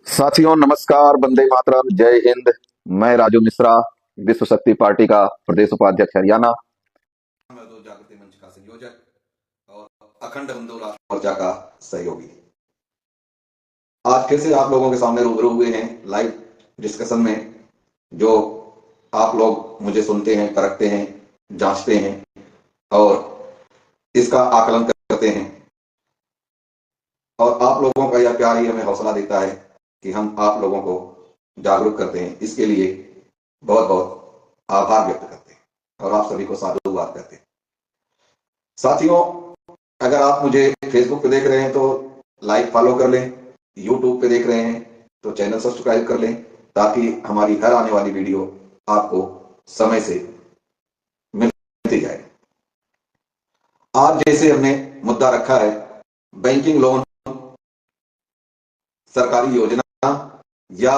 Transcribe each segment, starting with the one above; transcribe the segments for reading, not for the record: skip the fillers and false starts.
साथियों नमस्कार, वंदे मातरम, जय हिंद। मैं राजू मिश्रा, विश्व शक्ति पार्टी का प्रदेश उपाध्यक्ष हरियाणा, तो जागृति मंच का संयोजक और अखंड हिंदू राष्ट्र मोर्चा का सहयोगी। आज फिर से आप लोगों के सामने रूबरू हुए हैं लाइव डिस्कशन में। जो आप लोग मुझे सुनते हैं, परखते हैं, जांचते हैं और इसका आकलन करते हैं, और आप लोगों का यह प्यार ही हमें हौसला देता है कि हम आप लोगों को जागरूक करते हैं। इसके लिए बहुत बहुत आभार व्यक्त करते हैं और आप सभी को साधुवाद करते हैं। साथियों, अगर आप मुझे फेसबुक पे देख रहे हैं तो लाइक फॉलो कर लें, यूट्यूब पे देख रहे हैं तो चैनल सब्सक्राइब कर लें, ताकि हमारी हर आने वाली वीडियो आपको समय से मिलती जाए। आज जैसे हमने मुद्दा रखा है बैंकिंग लोन, सरकारी योजना या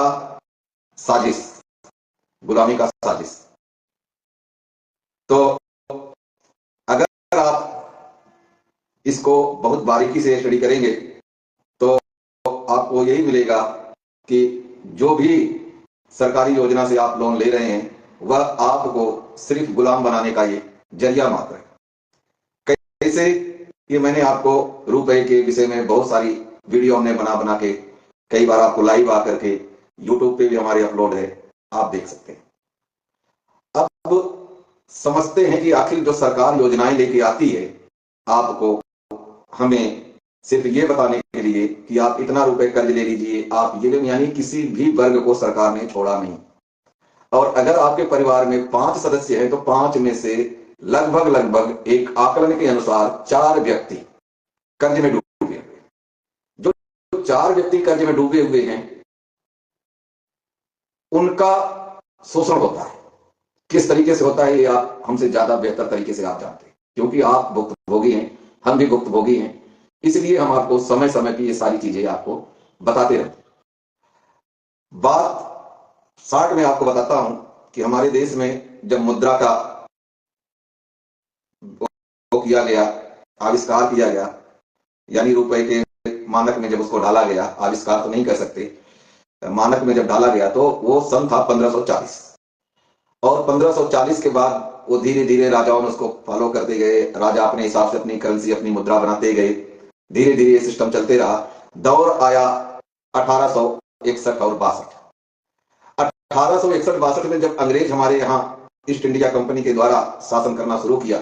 साजिश, गुलामी का साजिश। तो अगर आप इसको बहुत बारीकी से स्टडी करेंगे तो आपको यही मिलेगा कि जो भी सरकारी योजना से आप लोन ले रहे हैं वह आपको सिर्फ गुलाम बनाने का ये जरिया मात्र है। कैसे? ये मैंने आपको रुपए के विषय में बहुत सारी वीडियो हमने बना बना के कई बार आपको लाइव आकर के यूट्यूब पे भी हमारे अपलोड है, आप देख सकते हैं। अब समझते हैं कि आखिर जो सरकार योजनाएं लेके आती है आपको, हमें सिर्फ ये बताने के लिए कि आप इतना रुपए कर्ज ले लीजिए, आप ये, यानी किसी भी वर्ग को सरकार ने छोड़ा नहीं। और अगर आपके परिवार में 5 सदस्य हैं तो 5 में से लगभग एक आकलन के अनुसार 4 व्यक्ति कर्ज में डूबे हुए। जो 4 व्यक्ति कर्ज में डूबे हुए हैं उनका शोषण होता है। किस तरीके से होता है ये आप हमसे ज्यादा बेहतर तरीके से आप जानते हैं, क्योंकि आप भुक्तभोगी हैं, हम भी भुक्तभोगी हैं। इसलिए हम आपको समय समय की ये सारी चीजें आपको बताते रहते हैं। बात शॉर्ट में आपको बताता हूं कि हमारे देश में जब मुद्रा का किया गया, आविष्कार किया गया, यानी रुपए के मानक में जब उसको डाला गया, आविष्कार तो नहीं कर सकते, मानक में जब डाला गया तो वो सन था 1540। और 1540 के बाद वो धीरे धीरे राजाओं ने उसको फॉलो करते गए। राजा अपने हिसाब से अपनी करेंसी, अपनी मुद्रा बनाते गए। धीरे धीरे ये सिस्टम चलते रहा। दौर आया 1861 और 62। 1861-62 में जब अंग्रेज हमारे यहाँ ईस्ट इंडिया कंपनी के द्वारा शासन करना शुरू किया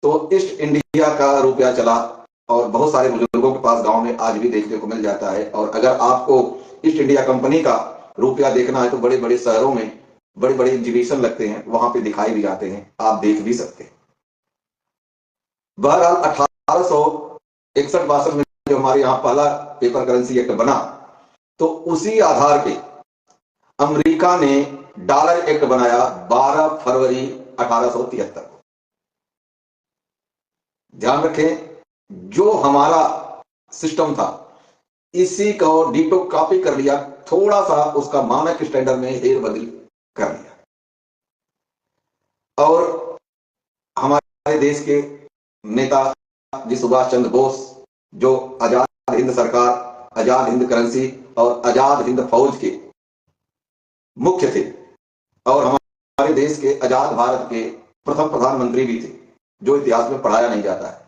तो ईस्ट इंडिया का रुपया चला, और बहुत सारे बुजुर्गों के पास गांव में आज भी देखने को मिल जाता है। और अगर आपको ईस्ट इंडिया कंपनी का रुपया देखना है तो बड़े बड़े शहरों में बड़े बड़े एग्जीबिशन लगते हैं, वहां पे दिखाई भी जाते हैं, आप देख भी सकते हैं। बहरहाल 1861-62 में जो हमारे यहाँ पहला पेपर करेंसी एक्ट बना तो उसी आधार पे अमेरिका ने डॉलर एक्ट बनाया 12 फरवरी 1873 को। ध्यान रखें, जो हमारा सिस्टम था इसी को डिटो कॉपी कर लिया, थोड़ा सा उसका मानक स्टैंडर्ड में हेर बदल कर लिया। और हमारे देश के नेता जी सुभाष चंद्र बोस, जो आजाद हिंद सरकार, आजाद हिंद करेंसी और आजाद हिंद फौज के मुख्य थे, और हमारे देश के आजाद भारत के प्रथम प्रधानमंत्री भी थे, जो इतिहास में पढ़ाया नहीं जाता है।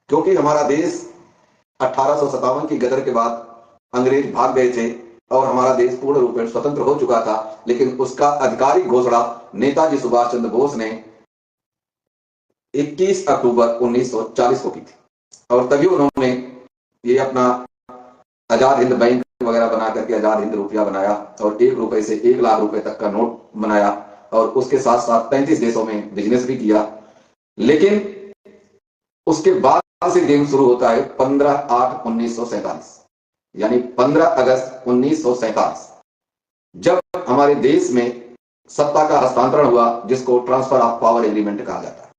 क्योंकि हमारा देश 1857 की गदर के बाद अंग्रेज भाग गए थे और हमारा देश पूर्ण रूप में स्वतंत्र हो चुका था, लेकिन उसका आधिकारिक घोषणा नेताजी सुभाष चंद्र बोस ने 21 अक्टूबर 1940 को की थी। और तभी उन्होंने ये अपना आजाद हिंद बैंक वगैरह बना करके आजाद हिंद रुपया बनाया, और 1 रुपए से 1 लाख रुपए तक का नोट बनाया, और उसके साथ साथ 35 देशों में बिजनेस भी किया। लेकिन उसके बाद से गेम शुरू होता है 15/8/1947, यानी 15 अगस्त 1947, जब हमारे देश में सत्ता का हस्तांतरण हुआ, जिसको ट्रांसफर ऑफ पावर एग्रीमेंट कहा जाता है।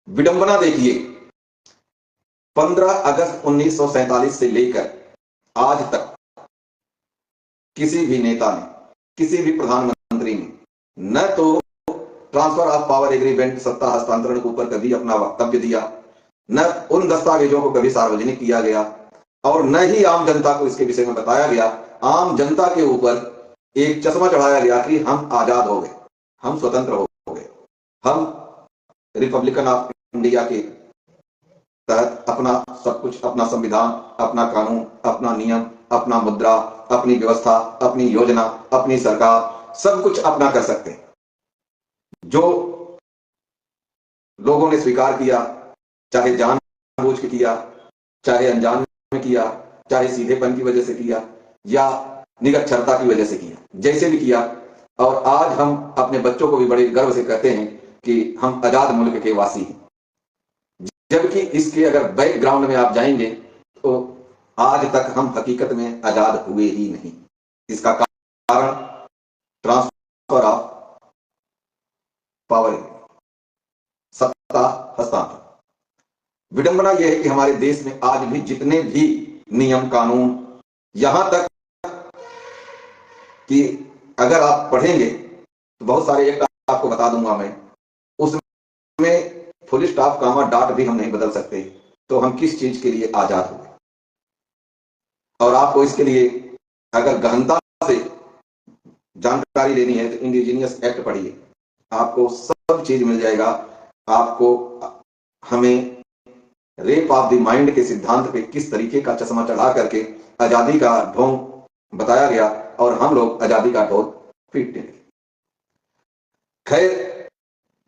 विडंबना देखिए, 15 अगस्त 1947 से लेकर आज तक किसी भी नेता ने, किसी भी प्रधानमंत्री ने न तो ट्रांसफर ऑफ पावर एग्रीमेंट, सत्ता हस्तांतरण के ऊपर कभी अपना वक्तव्य दिया, न उन दस्तावेजों को कभी सार्वजनिक किया गया, और न ही आम जनता को इसके विषय में बताया गया। आम जनता के ऊपर एक चश्मा चढ़ाया गया कि हम आजाद हो गए, हम स्वतंत्र हो गए, हम रिपब्लिकन ऑफ इंडिया के तहत अपना सब कुछ, अपना संविधान, अपना कानून, अपना नियम, अपना मुद्रा, अपनी व्यवस्था, अपनी योजना, अपनी सरकार, सब कुछ अपना कर सकते हैं। जो लोगों ने स्वीकार किया, चाहे जानबूझ के किया, चाहे अनजान में किया, चाहे सीधेपन की वजह से किया या निरक्षरता की वजह से किया, जैसे भी किया, और आज हम अपने बच्चों को भी बड़े गर्व से कहते हैं कि हम आजाद मुल्क के वासी हैं। जबकि इसके अगर बैकग्राउंड में आप जाएंगे तो आज तक हम हकीकत में आजाद हुए ही नहीं। इसका कारण ट्रांसफर ऑफ पावर, सत्ता हस्तांतरण। विडंबना यह है कि हमारे देश में आज भी जितने भी नियम कानून, यहां तक कि अगर आप पढ़ेंगे तो बहुत सारे एक्ट आपको बता दूंगा मैं, उसमें फुल स्टॉप कामा डॉट भी हम नहीं बदल सकते। तो हम किस चीज के लिए आजाद हुए? और आपको इसके लिए अगर गहनता से जानकारी लेनी है तो इंडिजीनियस एक्ट पढ़िए, आपको सब चीज मिल जाएगा। आपको हमें रेप ऑफ द माइंड के सिद्धांत पे किस तरीके का चश्मा चढ़ा करके आजादी का ढोंग बताया गया और हम लोग आजादी का ढोल पीटते हैं। खैर,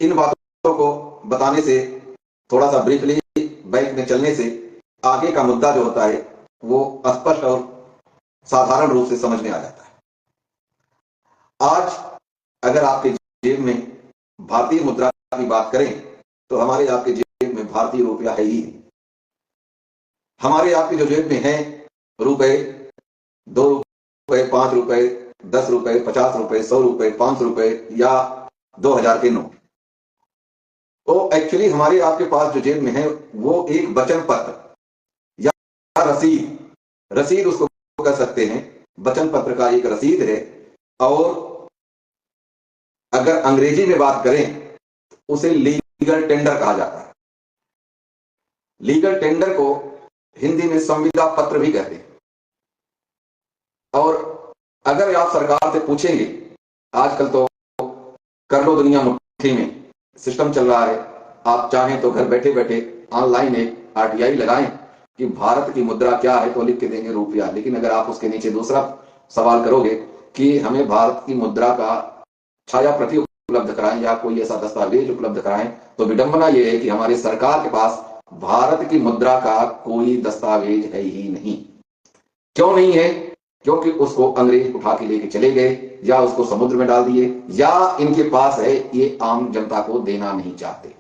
इन बातों को बताने से, थोड़ा सा ब्रीफली बैक में चलने से आगे का मुद्दा जो होता है वो स्पष्ट और साधारण रूप से समझ में आ जाता है। आज अगर आपके जेब में भारतीय मुद्रा की बात करें तो हमारे आपके जेब में भारतीय रुपया है ही नहीं। हमारे आपके जो जेब में है रुपए, 2 रुपए, 5 रुपए, 10 रुपए, 50 रुपए, 100 रुपए, 500 रुपए या 2000 के नोट, तो एक्चुअली हमारे आपके पास जो जेब में है वो एक वचन पत्र या रसीद उसको कर सकते हैं। वचन पत्र का एक रसीद है, और अगर अंग्रेजी में बात करें उसे लीगल टेंडर कहा जाता है। लीगल टेंडर को हिंदी में संविदा पत्र भी कहते हैं। और अगर आप सरकार से पूछेंगे, आजकल तो कर लो दुनिया मुट्ठी में सिस्टम चल रहा है, आप चाहें तो घर बैठे बैठे ऑनलाइन एक आरटीआई लगाएं कि भारत की मुद्रा क्या है, तो लिख के देंगे रुपया। लेकिन अगर आप उसके नीचे दूसरा सवाल करोगे कि हमें भारत की मुद्रा का छाया प्रति उपलब्ध कराएं या कोई ऐसा दस्तावेज उपलब्ध कराएं, तो विडंबना यह है कि हमारी सरकार के पास भारत की मुद्रा का कोई दस्तावेज है ही नहीं। क्यों नहीं है? क्योंकि उसको अंग्रेज उठा के लेके चले गए, या उसको समुद्र में डाल दिए, या इनके पास है, ये आम जनता को देना नहीं चाहते।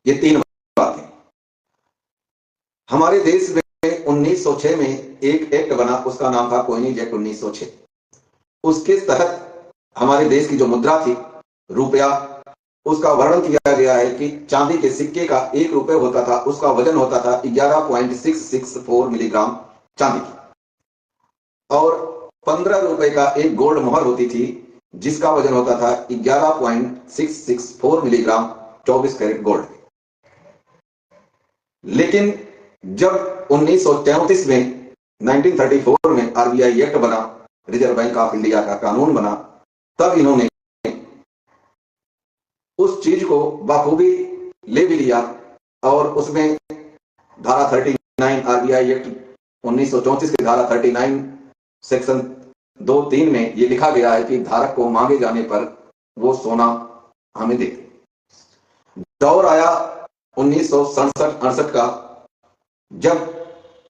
ये 3 बातें। हमारे देश में 1906 में एक एक्ट बना, उसका नाम था कॉइनेज एक्ट 1906। उसके तहत हमारे देश की जो मुद्रा थी रुपया, उसका वर्णन किया गया है कि चांदी के सिक्के का 1 रुपए होता था, उसका वजन होता था 11.664 मिलीग्राम चांदी की, और 15 रुपए का एक गोल्ड मोहर होती थी जिसका वजन होता था 11.664 मिलीग्राम 24 कैरेट गोल्ड। लेकिन जब 1934 में 1934 में आरबीआई एक्ट बना, रिजर्व बैंक ऑफ इंडिया का कानून बना, तब इन्होंने उस चीज को बाखूबी ले भी लिया, और उसमें धारा 39 आरबीआई एक्ट 1934 की धारा 39 सेक्शन 2(3) में यह लिखा गया है कि धारक को मांगे जाने पर वो सोना हमें दे। दौर आया 1967-68 का, जब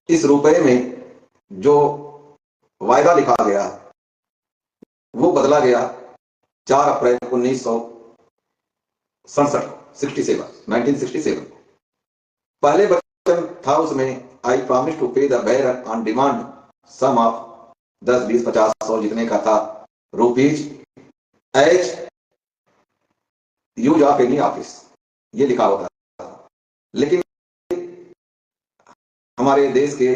इस रुपए में जो वायदा लिखा गया वो बदला गया 4 अप्रैल 1967 को। पहले वचन था उसमें, I promise to pay the bearer on demand sum of 10, 20, 50, 100 जितने का था rupees as use of any office, ये लिखा होता था। लेकिन हमारे देश के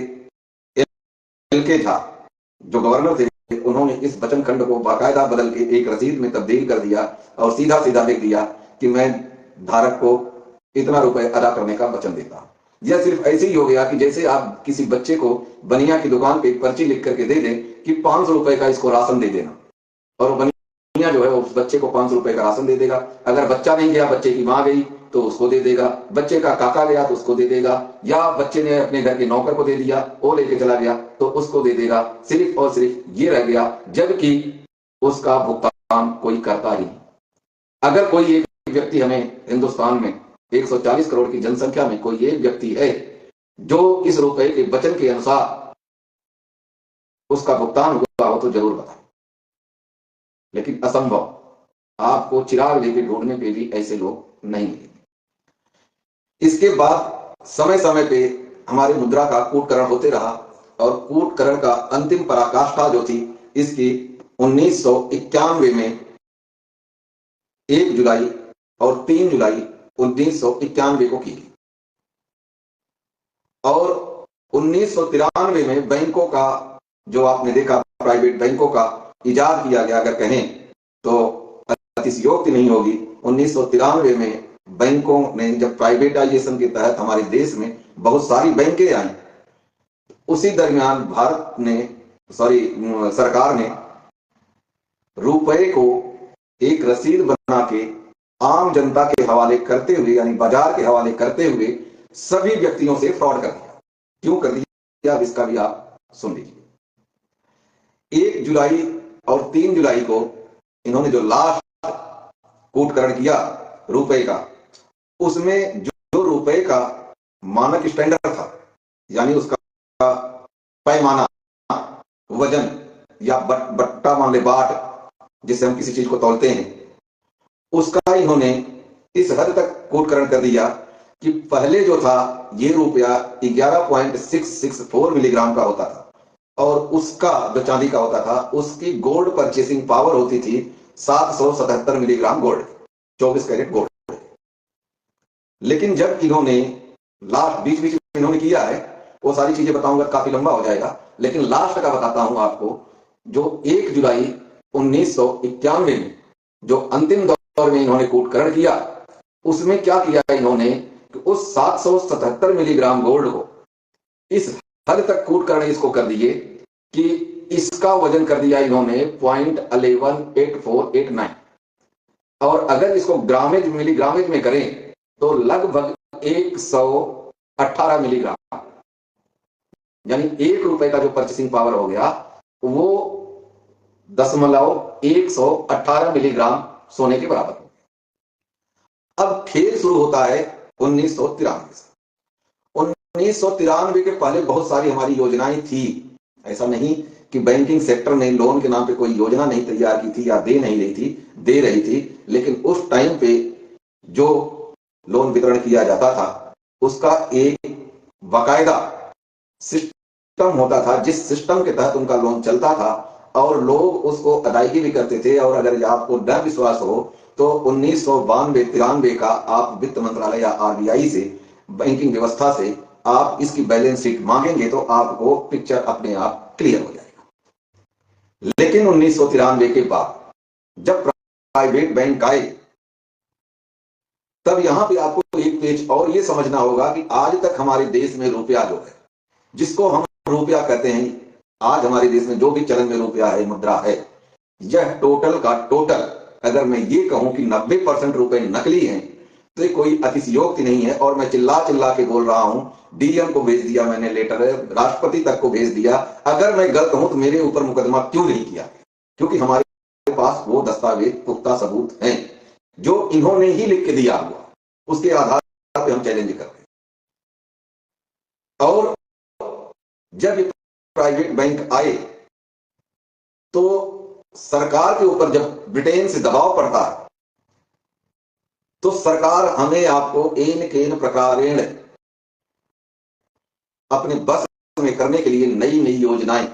एलके झा जो गवर्नर थे, उन्होंने इस वचन खंड को बाकायदा बदल के एक रसीद में तब्दील कर दिया और सीधा सीधा लिख दिया कि मैं धारक को इतना रुपए अदा करने का वचन देता हूं। यह सिर्फ ऐसे ही हो गया कि जैसे आप किसी बच्चे को बनिया की दुकान पे एक पर्ची लिख करके दे दें कि 500 रुपए का इसको राशन दे देना, और वो बनिया जो है वो उस बच्चे को 500 रुपए का राशन दे देगा। अगर बच्चा नहीं गया, बच्चे की माँ गई तो उसको दे देगा, बच्चे का काका गया तो उसको दे देगा, या बच्चे ने अपने घर के नौकर को दे दिया, वो लेके चला गया तो उसको दे देगा। सिर्फ और सिर्फ ये रह गया, जबकि उसका भुगतान कोई करता ही नहीं। अगर कोई एक व्यक्ति, हमें हिंदुस्तान में 140 करोड़ की जनसंख्या में कोई एक व्यक्ति है जो इस रुपए के वचन के अनुसार उसका भुगतान हुआ हो तो जरूर बताएं, लेकिन असंभव। आपको चिराग लेके ढूंढने पे भी ऐसे लोग नहीं मिलेंगे। इसके बाद समय समय पे हमारे मुद्रा का कूटकरण होते रहा, और कूटकरण का अंतिम पराकाष्ठा जो थी इसकी 1991 में 1 जुलाई और 3 जुलाई 1991 को की गई। और 1993 में बैंकों का, जो आपने देखा प्राइवेट बैंकों का इजाद किया गया, अगर कहें तो अतिशयोक्ति नहीं होगी। 1993 में बैंकों ने जब प्राइवेटाइजेशन के तहत हमारे देश में बहुत सारी बैंकें आई, उसी दरमियान सरकार ने रुपए को एक रसीद बना के आम जनता के हवाले करते हुए, यानी बाजार के हवाले करते हुए सभी व्यक्तियों से फ्रॉड कर दिया। क्यों कर दिया, अब इसका भी आप सुन लीजिए। 1 जुलाई और 3 जुलाई को इन्होंने जो लास्ट कूटकरण किया रुपए का, उसमें जो रुपए का मानक स्टैंडर्ड था, यानी उसका पैमाना, वजन या बट्टा मान ले, बाट जिससे हम किसी चीज को तौलते हैं, उसका इन्होंने इस हद तक कूटकरण कर दिया कि पहले जो था ये रुपया 11.664 मिलीग्राम का होता था, और उसका जो चांदी का होता था उसकी गोल्ड परचेसिंग पावर होती थी 777 मिलीग्राम गोल्ड, 24 कैरेट गोल्ड। लेकिन जब इन्होंने लास्ट बीच बीच में इन्होंने किया है, वो सारी चीजें बताऊंगा, काफी लंबा हो जाएगा, लेकिन लास्ट का बताता हूं आपको। जो 1 जुलाई 1991 में जो अंतिम दौर में इन्होंने कूटकरण किया, उसमें क्या किया इन्होंने कि उस 777 मिलीग्राम गोल्ड को इस हद तक कूटकरण इसको कर दिए कि इसका वजन कर दिया इन्होंने 0.118489, और अगर इसको ग्रामेज मिलीग्रामेज में करें तो लगभग 118 मिलीग्राम, यानी 1 रुपए का जो परचेसिंग पावर हो गया वो 0.118 मिलीग्राम सोने के बराबर हो गया। अब खेल शुरू होता है 1993 से। 1993 के पहले बहुत सारी हमारी योजनाएं थी, ऐसा नहीं कि बैंकिंग सेक्टर ने लोन के नाम पे कोई योजना नहीं तैयार की थी या दे नहीं रही थी, दे रही थी, लेकिन उस टाइम पे जो लोन वितरण किया जाता था उसका एक बाकायदा सिस्टम होता था, जिस सिस्टम के तहत उनका लोन चलता था और लोग उसको अदायगी भी करते थे। और अगर आपको न विश्वास हो तो 1992-93 का आप वित्त मंत्रालय या आरबीआई से, बैंकिंग व्यवस्था से आप इसकी बैलेंस शीट मांगेंगे तो आपको पिक्चर अपने आप क्लियर हो जाएगा। लेकिन 1993 के बाद जब प्राइवेट बैंक आए, तब यहां पे आपको एक पेज और ये समझना होगा कि आज तक हमारे देश में रुपया जो है, जिसको हम रुपया कहते हैं, आज हमारे देश में जो भी चलन में रुपया है, मुद्रा है, यह टोटल का टोटल, अगर मैं ये कहूं कि 90% रुपए नकली हैं तो ये कोई अतिशयोक्ति नहीं है। और मैं चिल्ला चिल्ला के बोल रहा हूं, डीएम को भेज दिया मैंने लेटर, राष्ट्रपति तक को भेज दिया। अगर मैं गलत हूं तो मेरे ऊपर मुकदमा क्यों नहीं किया, क्योंकि हमारे पास वो दस्तावेज, पुख्ता सबूत हैं जो इन्होंने ही लिख के दिया हुआ, उसके आधार पर हम चैलेंज कर रहे हैं। और जब ये प्राइवेट बैंक आए तो सरकार के ऊपर जब ब्रिटेन से दबाव पड़ता है तो सरकार हमें आपको एन केन प्रकारेण अपने बस में करने के लिए नई नई योजनाएं,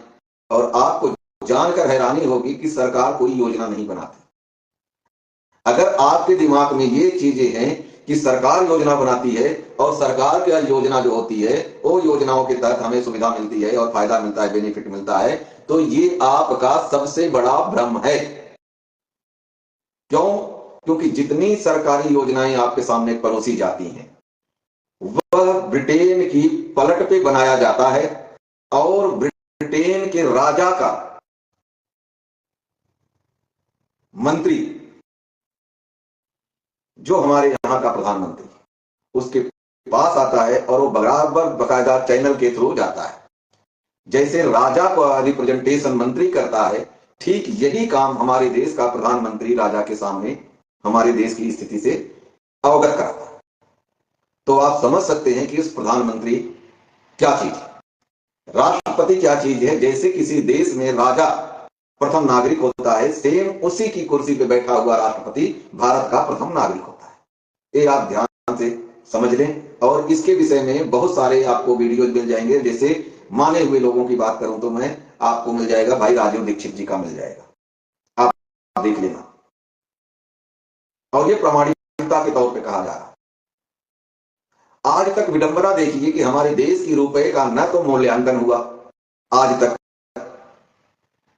और आपको जानकर हैरानी होगी कि सरकार कोई योजना नहीं बनाती। अगर आपके दिमाग में ये चीजें हैं कि सरकार योजना बनाती है और सरकार की योजना जो होती है वो योजनाओं के तहत हमें सुविधा मिलती है और फायदा मिलता है, बेनिफिट मिलता है, तो ये आपका सबसे बड़ा भ्रम है। क्यों? क्योंकि जितनी सरकारी योजनाएं आपके सामने परोसी जाती हैं वह ब्रिटेन की पलट पे बनाया जाता है और ब्रिटेन के राजा का मंत्री, जो हमारे यहां का प्रधानमंत्री, उसके पास आता है और वो बराबर बकायदा चैनल के थ्रू जाता है। जैसे राजा को रिप्रेजेंटेशन मंत्री करता है, ठीक यही काम हमारे देश का प्रधानमंत्री राजा के सामने हमारे देश की स्थिति से अवगत कराता है। तो आप समझ सकते हैं कि उस प्रधानमंत्री क्या चीज है, राष्ट्रपति क्या चीज है। जैसे किसी देश में राजा प्रथम नागरिक होता है, सेम उसी की कुर्सी पे बैठा हुआ राष्ट्रपति भारत का प्रथम नागरिक होता है। ये आप ध्यान से समझ लें। और इसके विषय में बहुत सारे आपको वीडियो मिल जाएंगे। जैसे माने हुए लोगों की बात करूं तो मैं आपको मिल जाएगा, भाई राजीव दीक्षित जी का मिल जाएगा, आप देख लेना। और ये प्रामाणिकता के तौर पे कहा जा रहा है। आज तक विडंबना देखिए कि हमारे देश की रुपए का न तो मूल्यांकन हुआ आज तक।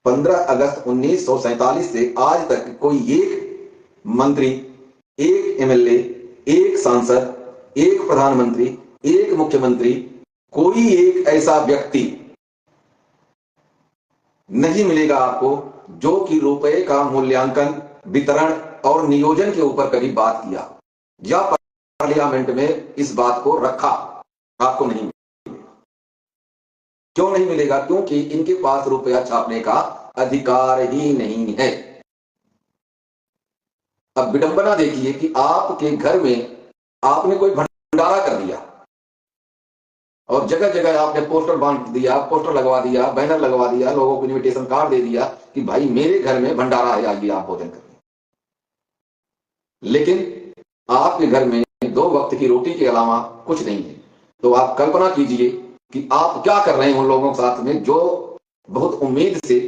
15 अगस्त 1947 से आज तक कोई एक मंत्री, एक एमएलए, एक सांसद, एक प्रधानमंत्री, एक मुख्यमंत्री, कोई एक ऐसा व्यक्ति नहीं मिलेगा आपको जो कि रुपए का मूल्यांकन, वितरण और नियोजन के ऊपर कभी बात किया या पार्लियामेंट में इस बात को रखा। आपको नहीं मिलेगा। क्यों नहीं मिलेगा? क्योंकि इनके पास रुपया छापने का अधिकार ही नहीं है। अब विडंबना देखिए कि आपके घर में आपने कोई भंडारा कर दिया और जगह जगह आपने पोस्टर बांट दिया, पोस्टर लगवा दिया, बैनर लगवा दिया, लोगों को इनविटेशन कार्ड दे दिया कि भाई मेरे घर में भंडारा है, आइए आप भोजन करिए। लेकिन आपके घर में 2 वक्त की रोटी के अलावा कुछ नहीं है। तो आप कल्पना कीजिए कि आप क्या कर रहे हैं उन लोगों के साथ में जो बहुत उम्मीद से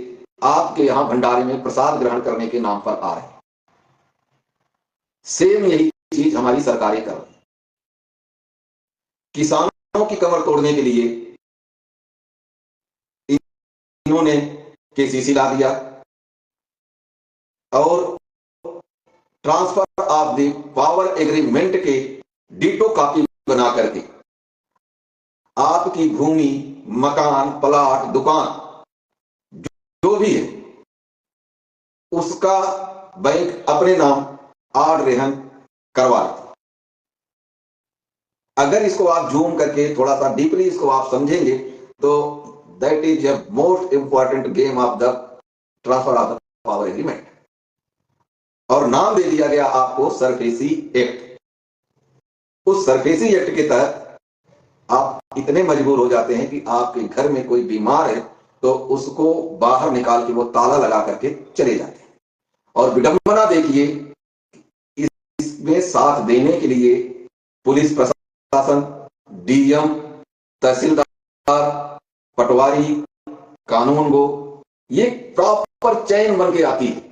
आपके यहां भंडारे में प्रसाद ग्रहण करने के नाम पर आ रहे हैं। सेम यही चीज हमारी सरकारें कर रही हैं। किसानों की कमर तोड़ने के लिए इन्होंने केसीसी ला दिया और transfer of the power agreement के डिटो कॉपी बना करके आपकी भूमि, मकान, प्लाट, दुकान जो भी है उसका बैंक अपने नाम आड़ रेहन करवा लेते। अगर इसको आप जूम करके थोड़ा सा डीपली इसको आप समझेंगे तो that is the most important game of the transfer of the power agreement. और नाम दे दिया गया आपको सरफेसी एक्ट। उस सरफेसी एक्ट के तहत आप इतने मजबूर हो जाते हैं कि आपके घर में कोई बीमार है तो उसको बाहर निकाल के वो ताला लगा करके चले जाते हैं। और विडंबना देखिए, इसमें साथ देने के लिए पुलिस प्रशासन, डीएम, तहसीलदार, पटवारी, कानून गो, ये प्रॉपर चैन बन के आती है।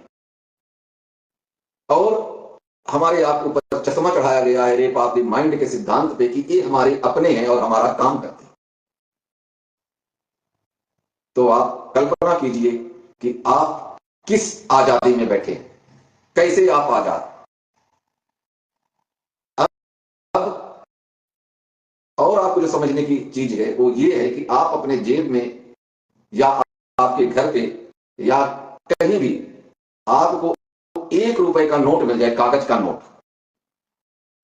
और हमारे आपको ऊपर चश्मा चढ़ाया गया है रेप ऑफ द माइंड के सिद्धांत पे कि ये हमारे अपने हैं और हमारा काम करते हैं। तो आप कल्पना कीजिए कि आप किस आजादी में बैठे हैं, कैसे आप आजाद। अब और आपको जो समझने की चीज है वो ये है कि आप अपने जेब में या आपके घर पे या कहीं भी आपको 1 रुपए का नोट मिल जाए, कागज का नोट,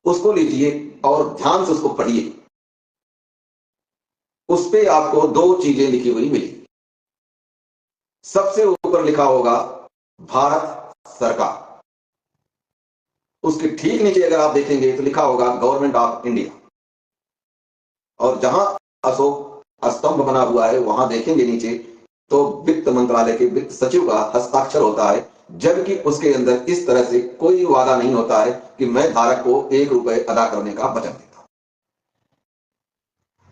उसको लीजिए और ध्यान से उसको पढ़िए। उस पे आपको 2 चीजें लिखी हुई मिली। सबसे ऊपर लिखा होगा भारत सरकार, उसके ठीक नीचे अगर आप देखेंगे तो लिखा होगा गवर्नमेंट ऑफ इंडिया। और जहां अशोक स्तंभ बना हुआ है वहां देखेंगे नीचे तो वित्त मंत्रालय के वित्त सचिव का हस्ताक्षर होता है, जबकि उसके अंदर इस तरह से कोई वादा नहीं होता है कि मैं धारक को 1 रुपए अदा करने का वचन देता हूं।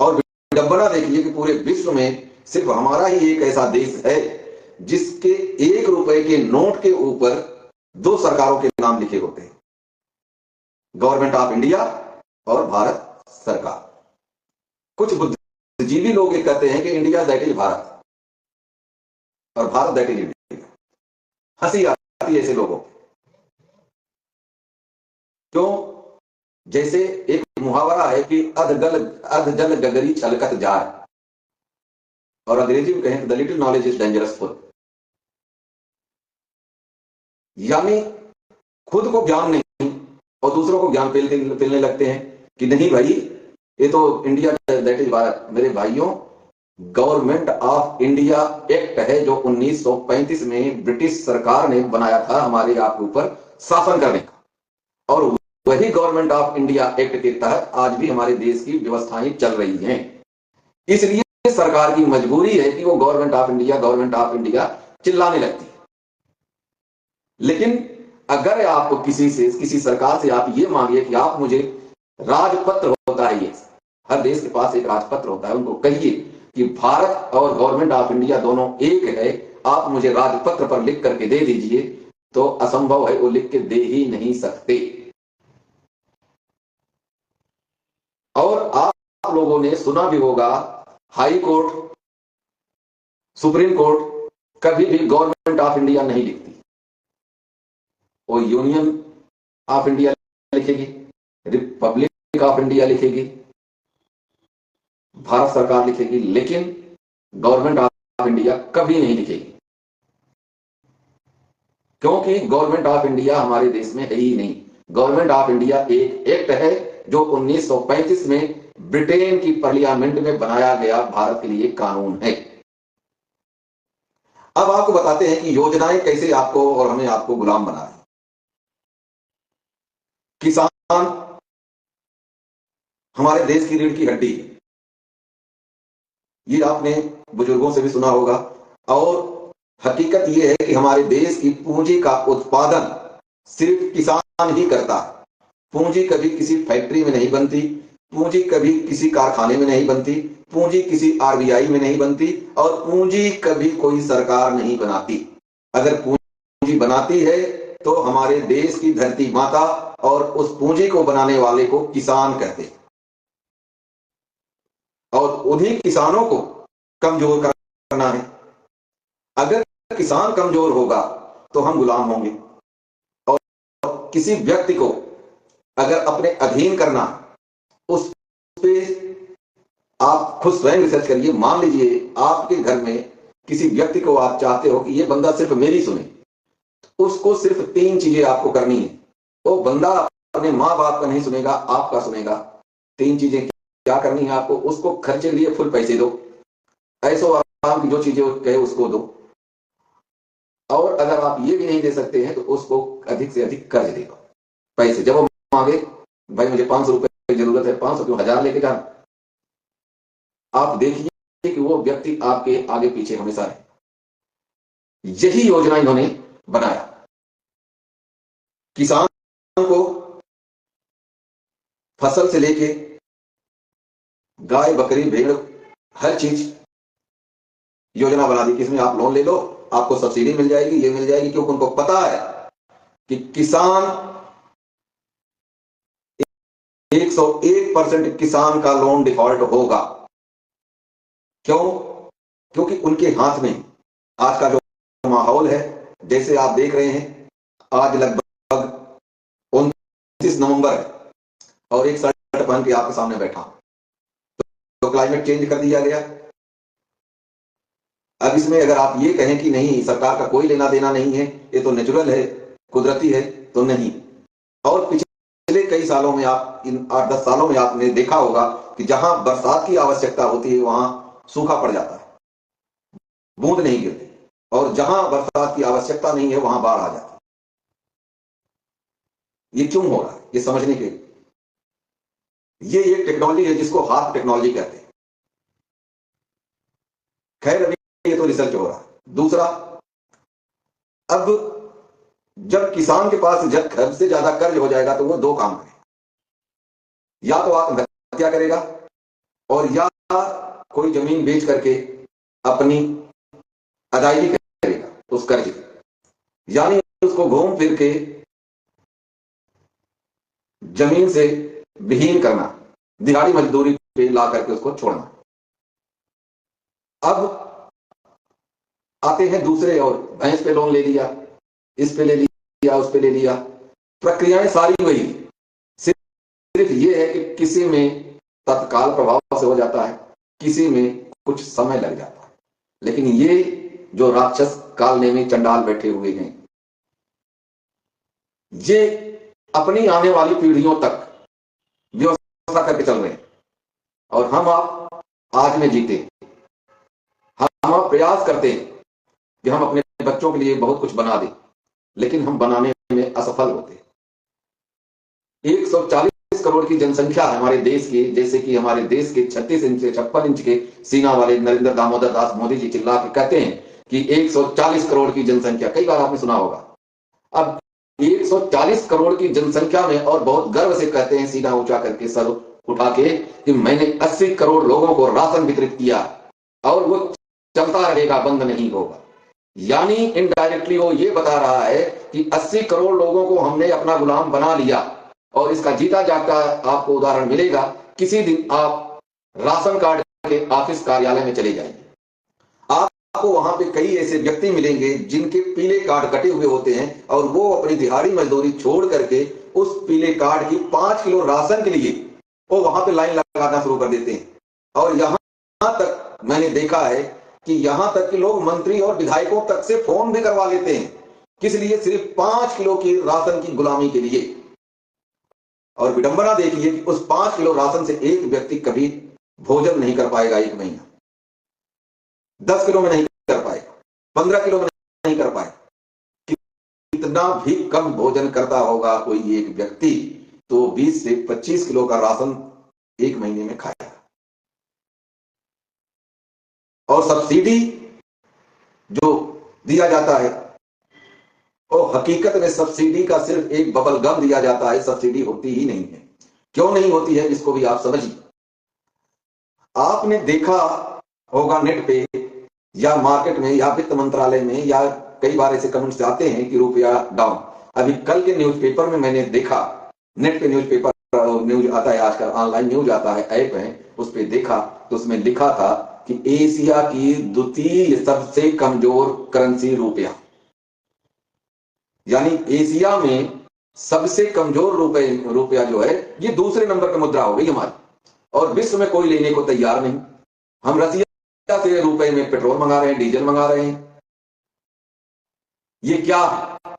और विडंबना देखिए कि पूरे विश्व में सिर्फ हमारा ही एक ऐसा देश है जिसके 1 रुपए के नोट के ऊपर 2 सरकारों के नाम लिखे होते हैं, गवर्नमेंट ऑफ इंडिया और भारत सरकार। कुछ बुद्धिजीवी लोग ये कहते हैं कि इंडिया दैट इज भारत और भारत दैट इज इंडिया। हंसी आती है ऐसे लोगों को। क्यों? जैसे एक मुहावरा है कि अध जल गगरी छलकत जाए, और अंग्रेजी में कहें the little knowledge is dangerous full. यानी खुद को ज्ञान नहीं और दूसरों को ज्ञान पेलने लगते हैं कि नहीं भाई, ये तो इंडिया दैट इज भारत। मेरे भाइयों, गवर्नमेंट ऑफ इंडिया एक्ट है जो 1935 में ब्रिटिश सरकार ने बनाया था हमारे आपके ऊपर शासन करने का, और वही गवर्नमेंट ऑफ इंडिया एक्ट के तहत आज भी हमारे देश की व्यवस्थाएं चल रही हैं। इसलिए सरकार की मजबूरी है कि वो गवर्नमेंट ऑफ इंडिया चिल्लाने लगती है। लेकिन अगर आप किसी सरकार से आप ये मांगिए कि आप मुझे राजपत्र होता है, ये हर देश के पास एक राजपत्र होता है, उनको कहिए कि भारत और गवर्नमेंट ऑफ इंडिया दोनों एक है, आप मुझे राजपत्र पर लिख करके दे दीजिए, तो असंभव है, वो लिख के दे ही नहीं सकते। और आप लोगों ने सुना भी होगा, हाई कोर्ट, सुप्रीम कोर्ट कभी भी गवर्नमेंट ऑफ इंडिया नहीं लिखती, वो यूनियन ऑफ इंडिया लिखेगी, रिपब्लिक ऑफ इंडिया लिखेगी, भारत सरकार लिखेगी, लेकिन गवर्नमेंट ऑफ इंडिया कभी नहीं लिखेगी, क्योंकि गवर्नमेंट ऑफ इंडिया हमारे देश में है ही नहीं। गवर्नमेंट ऑफ इंडिया एक एक्ट है जो 1935 में ब्रिटेन की पार्लियामेंट में बनाया गया भारत के लिए कानून है। अब आपको बताते हैं कि योजनाएं कैसे आपको और हमें आपको गुलाम बना रही। किसान हमारे देश की रीढ़ की हड्डी है, ये आपने बुजुर्गों से भी सुना होगा। और हकीकत ये है कि हमारे देश की पूंजी का उत्पादन सिर्फ किसान ही करता है। पूंजी कभी किसी फैक्ट्री में नहीं बनती, पूंजी कभी किसी कारखाने में नहीं बनती, पूंजी किसी आरबीआई में नहीं बनती, और पूंजी कभी कोई सरकार नहीं बनाती। अगर पूंजी बनाती है तो हमारे देश की धरती माता और उस पूंजी को बनाने वाले को किसान कहते हैं, और उन्हीं किसानों को कमजोर करना है। अगर किसान कमजोर होगा तो हम गुलाम होंगे, और किसी व्यक्ति को अगर अपने अधीन करना, उस पे आप खुद स्वयं रिसर्च करिए। मान लीजिए आपके घर में किसी व्यक्ति को आप चाहते हो कि ये बंदा सिर्फ मेरी सुने, उसको सिर्फ 3 चीजें आपको करनी है। वो बंदा अपने माँ बाप का नहीं सुनेगा, आपका सुनेगा। 3 चीजें क्या करनी है आपको? उसको खर्चे के लिए फुल पैसे दो, ऐसो आराम की जो चीजें कहे उसको दो, और अगर आप ये भी नहीं दे सकते हैं तो उसको अधिक से अधिक कर्ज दे दो। पैसे जब वो मांगे, भाई मुझे 500 रुपए की जरूरत है, 500 क्यों, 1000 लेके जाना। आप देखिए कि वो व्यक्ति आपके आगे पीछे हमेशा है। यही योजना इन्होंने बनाया। किसान को फसल से लेके गाय बकरी भेड़ हर चीज योजना बना दी कि इसमें आप लोन ले लो, आपको सब्सिडी मिल जाएगी, ये मिल जाएगी, क्योंकि उनको पता है कि किसान 101% किसान का लोन डिफॉल्ट होगा। क्यों? क्योंकि उनके हाथ में आज का जो माहौल है, जैसे आप देख रहे हैं, आज लगभग 29 नवंबर है और एक शर्ट पहन के आपके सामने बैठा, तो क्लाइमेट चेंज कर दिया गया। अब इसमें अगर आप ये कहें कि नहीं सरकार का कोई लेना देना नहीं है, ये तो नेचुरल है, कुदरती है, तो नहीं। और पिछले कई सालों में, आप इन 8-10 सालों में आपने देखा होगा कि जहां बरसात की आवश्यकता होती है वहां सूखा पड़ जाता है, बूंद नहीं गिरती, और जहां बरसात की आवश्यकता नहीं है वहां बाढ़ आ जाती है। ये क्यों हो रहा है, ये समझने के लिए ये एक टेक्नोलॉजी है जिसको हाथ टेक्नोलॉजी कहते हैं। खैर अभी ये तो रिसर्च हो रहा है। दूसरा, अब जब किसान के पास जब घर से ज्यादा कर्ज हो जाएगा तो वो 2 काम करेगा, या तो आत्महत्या करेगा, और या कोई जमीन बेच करके अपनी अदायगी करेगा उस कर्ज की। यानी उसको घूम फिर के जमीन से विहीन करना, दिहाड़ी मजदूरी पे ला करके उसको छोड़ना। अब आते हैं दूसरे, और भैंस पे लोन ले लिया, इस पे ले लिया, उस पे ले लिया, प्रक्रियाएं सारी वही, सिर्फ सिर्फ ये है कि किसी में तत्काल प्रभाव से हो जाता है, किसी में कुछ समय लग जाता है। लेकिन ये जो राक्षस कालनेमी चंडाल बैठे हुए हैं, ये अपनी आने वाली पीढ़ियों तक व्यवस्था करके चल रहे हैं। और हम आप आज में जीते, हम आप प्रयास करते हैं कि हम अपने बच्चों के लिए बहुत कुछ बना दें, लेकिन हम बनाने में असफल होते हैं। 140 करोड़ की जनसंख्या है हमारे देश की, जैसे कि हमारे देश के 36 इंच से 56 इंच के सीना वाले नरेंद्र दामोदर दास मोदी जी चिल्ला के कहते हैं कि 140 करोड़ की जनसंख्या, कई बार आपने सुना होगा। अब 140 करोड़ की जनसंख्या में और बहुत गर्व से कहते हैं, सीना ऊंचा करके सर उठा के, कि मैंने 80 करोड़ लोगों को राशन वितरित किया और वो चलता रहेगा, बंद नहीं होगा। यानी इनडायरेक्टली वो ये बता रहा है कि 80 करोड़ लोगों को हमने अपना गुलाम बना लिया। और इसका जीता जागता आपको उदाहरण मिलेगा, किसी दिन आप राशन कार्ड के ऑफिस कार्यालय में चले जाएंगे, आपको वहां पे कई ऐसे व्यक्ति मिलेंगे जिनके पीले कार्ड कटे हुए होते हैं और वो अपनी दिहाड़ी मजदूरी छोड़ करके उस पीले कार्ड की 5 किलो राशन के लिए वो वहां पे लाइन लगाना शुरू कर देते हैं। और यहां तक मैंने देखा है कि यहां तक कि लोग मंत्री और विधायकों तक से फोन भी करवा लेते हैं, किस लिए? सिर्फ 5 किलो की राशन की गुलामी के लिए। और विडंबना देखिए कि उस 5 किलो राशन से एक व्यक्ति कभी भोजन नहीं कर पाएगा एक महीना, 10 किलो में नहीं कर पाएगा, 15 किलो में नहीं कर पाएगा। कितना भी कम भोजन करता होगा कोई एक व्यक्ति, तो 20 से 25 किलो का राशन एक महीने में खाएगा। और सब्सिडी जो दिया जाता है, और हकीकत में सब्सिडी का सिर्फ एक बबल गम दिया जाता है, सब्सिडी होती ही नहीं है। क्यों नहीं होती है इसको भी आप समझिए। आपने देखा होगा नेट पे या मार्केट में या वित्त मंत्रालय में, या कई बार ऐसे कमेंट्स आते हैं कि रुपया डाउन। अभी कल के न्यूज़पेपर में मैंने देखा, नेट पे न्यूज़पेपर न्यूज आता है आजकल, ऑनलाइन न्यूज आता है, ऐप है, उस पर देखा तो उसमें लिखा था कि एशिया की द्वितीय सबसे कमजोर करेंसी रुपया, यानी एशिया में सबसे कमजोर रुपया जो है ये दूसरे नंबर पर मुद्रा हो गई हमारी, और विश्व में कोई लेने को तैयार नहीं। हम रसिया से रुपए में पेट्रोल मंगा रहे हैं, डीजल मंगा रहे हैं। ये क्या है?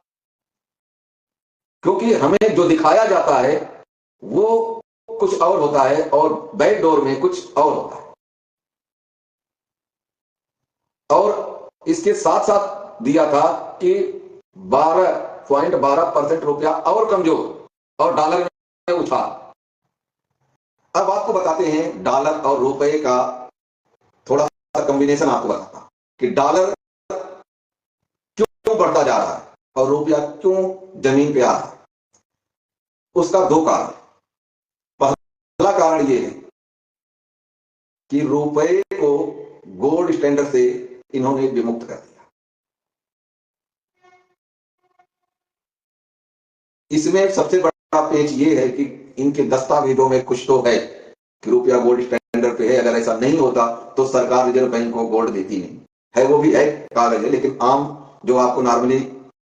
क्योंकि हमें जो दिखाया जाता है वो कुछ और होता है और बैकडोर में कुछ और होता है। और इसके साथ साथ दिया था कि 12.12% रुपया और कमजोर और डॉलर में उछाल। अब आपको बताते हैं डॉलर और रुपए का थोड़ा सा कॉम्बिनेशन आपको बताता कि डॉलर क्यों बढ़ता जा रहा है और रुपया क्यों जमीन पे आ रहा है। उसका दो कारण। पहला कारण यह है कि रुपए को गोल्ड स्टैंडर्ड से इन्होंने विमुक्त कर दिया। इसमें सबसे बड़ा पेच ये है कि इनके दस्तावेजों में कुछ तो है कि रुपया गोल्ड स्टैंडर्ड पे है। अगर ऐसा नहीं होता तो सरकार रिजर्व बैंक को गोल्ड देती नहीं है। वो भी है कागज है, लेकिन आम जो आपको नॉर्मली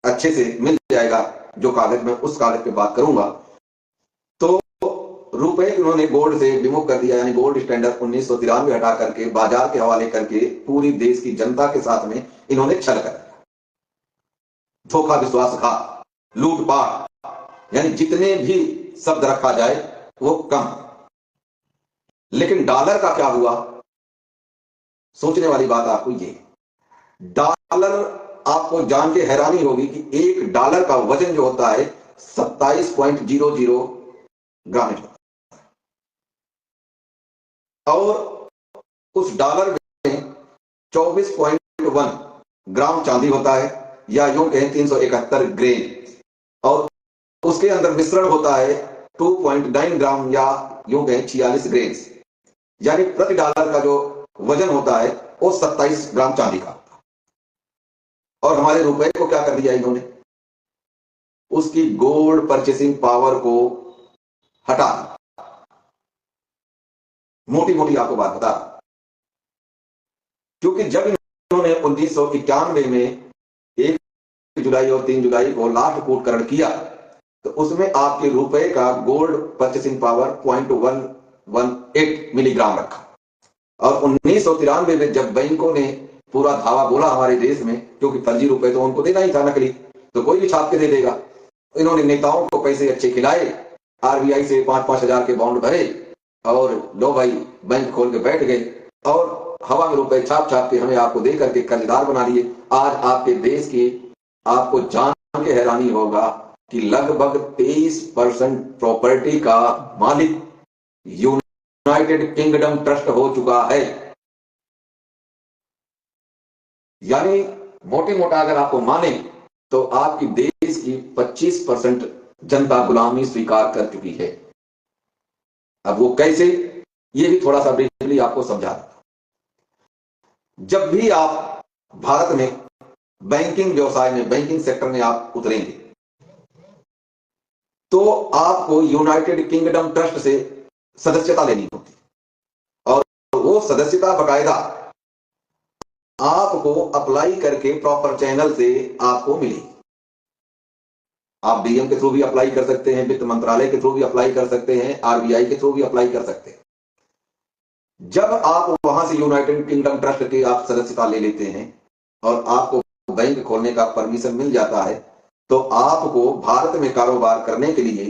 अच्छे से मिल जाएगा जो कागज, में उस कागज पे बात करूंगा। तो रुपए उन्होंने गोल्ड से विमुख कर दिया, यानी गोल्ड स्टैंडर्ड 1993 हटा करके बाजार के हवाले करके पूरी देश की जनता के साथ में इन्होंने छल कर दिया। धोखा, विश्वासघात, लूटपाट, यानी जितने भी शब्द रखा जाए वो कम। लेकिन डॉलर का क्या हुआ? सोचने वाली बात आपको ये, डॉलर आपको जान के हैरानी होगी कि एक डॉलर का वजन जो होता है 27.00 ग्राम होता है, और उस डॉलर में 24.1 ग्राम चांदी होता है, या यूं कहें 371 ग्रेन, और उसके अंदर मिश्रण होता है 2.9 ग्राम, या यूं कहें 46 ग्रेन। यानी प्रति डॉलर का जो वजन होता है वो 27 ग्राम चांदी का होता है। और हमारे रुपए को क्या कर दिया इन्होंने? उसकी गोल्ड परचेसिंग पावर को हटा। मोटी मोटी आपको बात बता, क्योंकि जब इन्होंने 1991 में 1 जुलाई और 3 जुलाई को लास्ट कूटकरण किया तो उसमें आपके रुपए का गोल्ड परचेसिंग पावर 0.118 मिलीग्राम रखा। और 1993 में जब बैंकों ने पूरा धावा बोला हमारे देश में, क्योंकि फर्जी रुपए तो उनको देना ही था, नकली तो कोई भी छाप के दे देगा, इन्होंने नेताओं को पैसे अच्छे खिलाए, आरबीआई से 5-5 हजार के बॉन्ड भरे और लो भाई बैंक खोल के बैठ गए और हवा में रुपए छाप छाप के हमें आपको दे करके कर्जदार बना लिए। आज आपके देश की आपको जान के हैरानी होगा कि लगभग 23% प्रॉपर्टी का मालिक यूनाइटेड किंगडम ट्रस्ट हो चुका है। यानी मोटे मोटा अगर आपको माने तो आपकी देश की 25% जनता गुलामी स्वीकार कर चुकी है। अब वो कैसे, ये भी थोड़ा सा ब्रीफली आपको समझा देता। जब भी आप भारत में बैंकिंग व्यवसाय में, बैंकिंग सेक्टर में आप उतरेंगे तो आपको यूनाइटेड किंगडम ट्रस्ट से सदस्यता लेनी होती और वो सदस्यता बकायदा आपको अप्लाई करके प्रॉपर चैनल से आपको मिलेगी। आप डीएम के थ्रू भी अप्लाई कर सकते हैं, वित्त मंत्रालय के थ्रू भी अप्लाई कर सकते हैं, आरबीआई के थ्रू भी अप्लाई कर सकते हैं। जब आप वहां से यूनाइटेड किंगडम ट्रस्ट की आप सदस्यता ले लेते हैं और आपको बैंक खोलने का परमिशन मिल जाता है, तो आपको भारत में कारोबार करने के लिए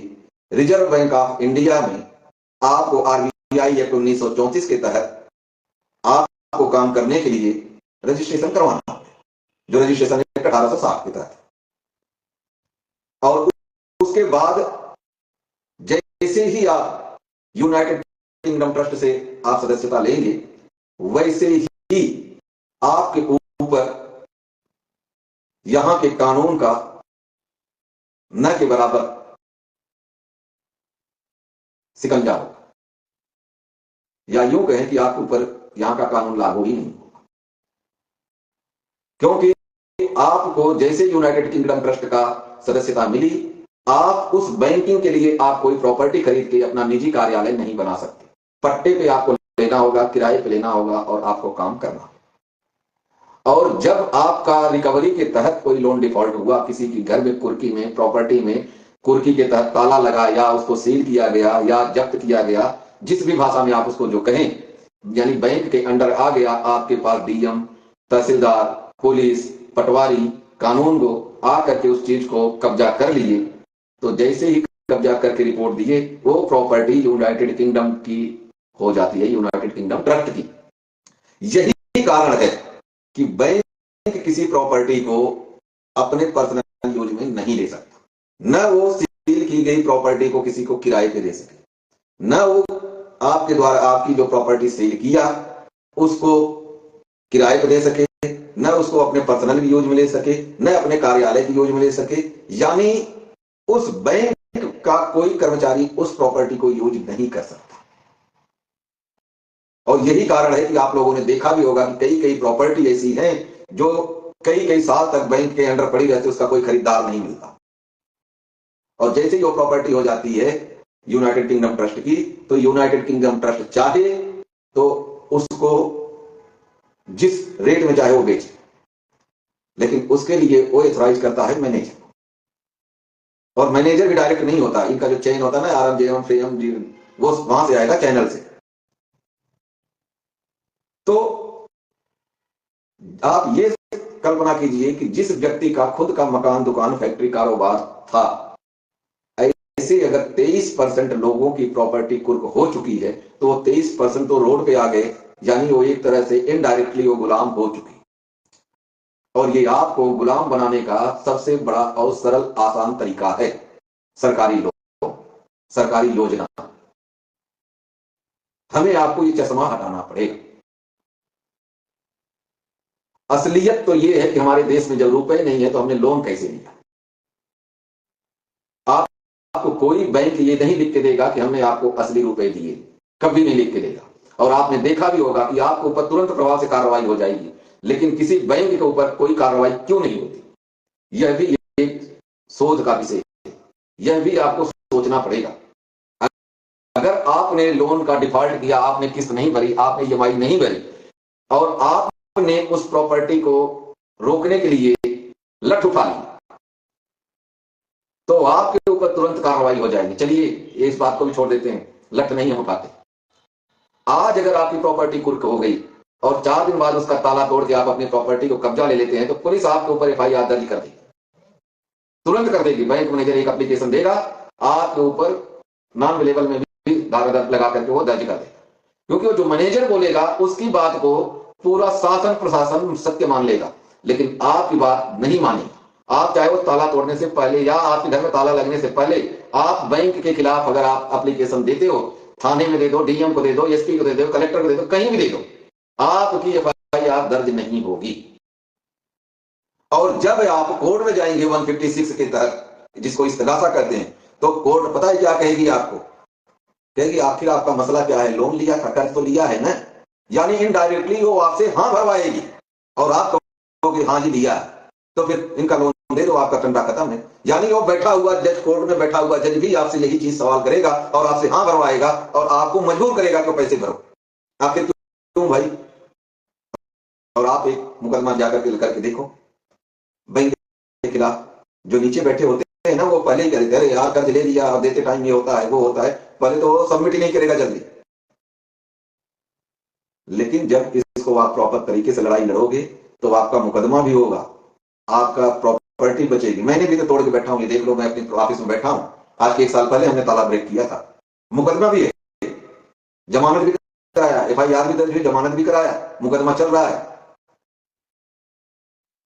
रिजर्व बैंक ऑफ इंडिया में आपको आरबीआई एक्ट 1934 के तहत आपको काम करने के लिए रजिस्ट्रेशन करवाना है, जो रजिस्ट्रेशन एक्ट 1860 के तहत। और उसके बाद जैसे ही आप यूनाइटेड किंगडम ट्रस्ट से आप सदस्यता लेंगे, वैसे ही आपके ऊपर यहां के कानून का न के बराबर सिकंजा होगा, या यूं कहें कि आपके ऊपर यहां का कानून लागू ही नहीं होगा, क्योंकि आपको जैसे यूनाइटेड किंगडम ट्रस्ट का सदस्यता मिली, आप उस बैंकिंग के लिए आप कोई प्रॉपर्टी खरीद के अपना निजी कार्यालय नहीं बना सकते। पट्टे पे आपको लेना होगा, किराए पे लेना होगा और आपको काम करना होगा। और जब आपका रिकवरी के तहत कोई लोन डिफॉल्ट हुआ, किसी की घर में, कुर्की में, प्रॉपर्टी में कुर्की के तहत ताला लगा या उसको सील किया गया या जब्त किया गया, जिस भी भाषा में आप उसको जो कहें, यानी बैंक के अंडर आ गया, आपके पास डीएम, तहसीलदार, पुलिस, पटवारी, कानून को आकर के उस चीज को कब्जा कर लिए, तो जैसे ही कब्जा करके रिपोर्ट दिए, वो प्रॉपर्टी यूनाइटेड किंगडम की हो जाती है, यूनाइटेड किंगडम ट्रस्ट की। यही कारण है कि बैंक किसी प्रॉपर्टी को अपने पर्सनल यूज में नहीं ले सकता, न वो सील की गई प्रॉपर्टी को किसी को किराए पे दे सके, न वो आपके द्वारा आपकी जो प्रॉपर्टी सेल किया उसको किराए पे दे सके, न उसको अपने पर्सनल यूज में ले सके, न अपने कार्यालय की यूज में ले सके। यानी उस बैंक का कोई कर्मचारी उस प्रॉपर्टी को यूज नहीं कर सकता। और यही कारण है कि आप लोगों ने देखा भी होगा कि कई कई प्रॉपर्टी ऐसी हैं जो कई कई साल तक बैंक के अंडर पड़ी रहती है, उसका कोई खरीदार नहीं मिलता। और जैसे ही वो प्रॉपर्टी हो जाती है यूनाइटेड किंगडम ट्रस्ट की, तो यूनाइटेड किंगडम ट्रस्ट चाहे तो उसको जिस रेट में चाहे वो बेचे, लेकिन उसके लिए वो ऑथराइज करता है मैनेजर। और मैनेजर भी डायरेक्ट नहीं होता, इनका जो चेन होता है ना, आरएम, जेएम, फ्रेम, वो वहां से आएगा, चैनल से। तो आप ये कल्पना कीजिए कि जिस व्यक्ति का खुद का मकान, दुकान, फैक्ट्री, कारोबार था, ऐसे अगर 23% लोगों की प्रॉपर्टी कुर्क हो चुकी है, तो वो 23% तो रोड पे आ गए, यानी वो एक तरह से इनडायरेक्टली वो गुलाम हो चुकी। और ये आपको गुलाम बनाने का सबसे बड़ा और सरल आसान तरीका है सरकारी लोन, सरकारी योजना। हमें आपको ये चश्मा हटाना पड़ेगा। असलियत तो ये है कि हमारे देश में जब रुपए नहीं है तो हमने लोन कैसे लिया। आपको कोई बैंक ये नहीं लिख के देगा कि हमने आपको असली रुपए दिए, कभी नहीं लिख के देगा। और आपने देखा भी होगा कि आपके ऊपर तुरंत प्रभाव से कार्रवाई हो जाएगी, लेकिन किसी बैंक के ऊपर कोई कार्रवाई क्यों नहीं होती, यह भी एक शोध का विषय है। यह भी आपको सोचना पड़ेगा। अगर आपने लोन का डिफॉल्ट किया, आपने किस्त नहीं भरी, आपने ईएमआई नहीं भरी, और आपने उस प्रॉपर्टी को रोकने के लिए लठ उठा ली, तो आपके ऊपर तुरंत कार्रवाई हो जाएगी। चलिए इस बात को भी छोड़ देते हैं, लट नहीं हम उठाते। आज अगर आपकी प्रॉपर्टी कुर्क हो गई और 4 दिन बाद उसका ताला तोड़ के आप अपनी प्रॉपर्टी को कब्जा ले लेते हैं, तो पुलिस आपके ऊपर एफआईआर दर्ज कर देगी, तुरंत कर देगी। बैंक मैनेजर एक एप्लीकेशन देगा आपके ऊपर, नॉन अवेलेबल में भी धारा लगा करके वो दर्ज कर देगा, क्योंकि वो जो मैनेजर बोलेगा उसकी बात को पूरा शासन प्रशासन सत्य मान लेगा, लेकिन आपकी बात नहीं मानेगा। आप चाहे वो ताला तोड़ने से पहले या आपके घर में ताला लगने से पहले आप बैंक के खिलाफ अगर आप एप्लीकेशन देते हो, थाने में दे दो, डीएम को दे दो, एसपी को दे दो, कलेक्टर को दे दो, कहीं भी दे दो, आपकी एफआईआर दर्ज नहीं होगी। और जब आप कोर्ट में जाएंगे 156 के तहत, जिसको इस्तगासा कहते हैं, तो कोर्ट पता है क्या कहेगी आपको? कहेगी आखिर आपका मसला क्या है, लोन लिया था, कर्ज तो लिया है ना, यानी इनडायरेक्टली वो आपसे हाँ भरवाएगी और आप कहोगे हाँ जी लिया, तो फिर इनका लोन दे दो, आपका टंडा खत्म है। यानी वो बैठा हुआ जज, कोर्ट में बैठा हुआ जज भी आपसे यही चीज सवाल करेगा और आपसे हाँ भरवाएगा और आपको मजबूर करेगा कि पैसे भरो। आखिर क्यों भाई? और आप एक मुकदमा जाकर के करके देखो बैंक के खिलाफ, जो नीचे बैठे होते हैं ना, वो पहले ही कहते हैं अरे यार कर्ज ले लिया और देते टाइम ये होता है वो होता है, पहले तो सबमिट ही नहीं करेगा जल्दी। लेकिन जब इसको आप प्रॉपर तरीके से लड़ाई लड़ोगे तो आपका मुकदमा भी होगा, आपका प्रॉपर्टी बचेगी। मैंने भी तो तोड़ के बैठा हूं, ये देख लो, मैं अपने ऑफिस में बैठा हूं, आज के 1 साल पहले हमने ताला ब्रेक किया था, मुकदमा भी है, जमानत भी कराया, एफआईआर भी दर्ज हुई, जमानत भी कराया, मुकदमा चल रहा है।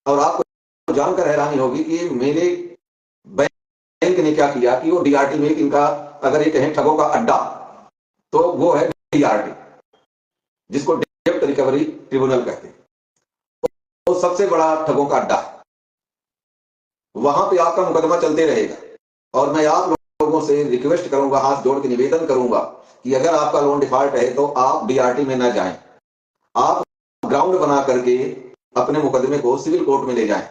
और आपको जानकर हैरानी होगी कि मेरे बैंक ने क्या किया कि वो डीआरटी में इनका, अगर ये कहें ठगों का अड्डा, तो वो है डीआरटी, जिसको डेब्ट रिकवरी ट्रिब्यूनल कहते हैं, वो सबसे बड़ा ठगों का अड्डा है। वहां पे आपका मुकदमा चलते रहेगा। और मैं आप लोगों से रिक्वेस्ट करूंगा, हाथ जोड़ के निवेदन करूंगा कि अगर आपका लोन डिफॉल्ट है तो आप डीआरटी में ना जाएं, आप ग्राउंड बना करके अपने मुकदमे को सिविल कोर्ट में ले जाएं।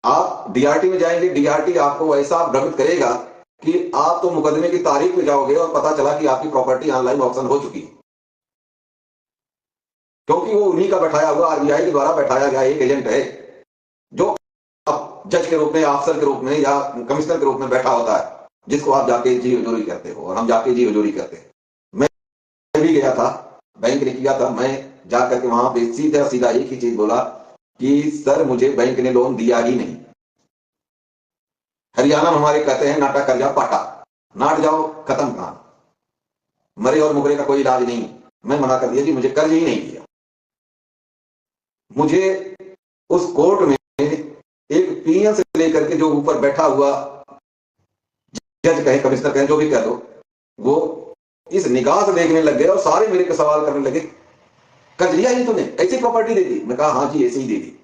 आप डीआरटी में जाएंगे, डीआरटी आपको ऐसा भ्रमित करेगा कि आप तो मुकदमे की तारीख में जाओगे और पता चला कि आपकी प्रॉपर्टी ऑनलाइन ऑक्शन हो चुकी है, क्योंकि वो उन्हीं का बैठाया हुआ, आरबीआई के द्वारा बैठाया गया एक एजेंट है, जो अब जज के रूप में, अफसर के रूप में या कमिश्नर के रूप में बैठा होता है, जिसको आप जाके जी हजूरी करते हो और हम जाके जी हजूरी करते हैं। मैं भी गया था, बैंक ने किया था, मैं जाकर के वहां पे सीधा सीधा एक ही चीज बोला कि सर मुझे बैंक ने लोन दिया ही नहीं। हरियाणा में हमारे कहते हैं नाटक कर जाओ पाटा, नाट जाओ, खत्म कहानी, मरे और मुकरे का कोई इलाज नहीं। मैं मना कर दिया कि मुझे कर्ज ही नहीं दिया। मुझे उस कोर्ट में एक पीएन से लेकर के जो ऊपर बैठा हुआ जज कहे, कमिश्नर कहे, जो भी कह दो, वो इस निगाह से देखने लग गए और सारे मेरे को सवाल करने लगे, कर्ज लिया ही तूने, ऐसी प्रॉपर्टी दे दी? मैं कहा हाँ जी ऐसे ही दे दी,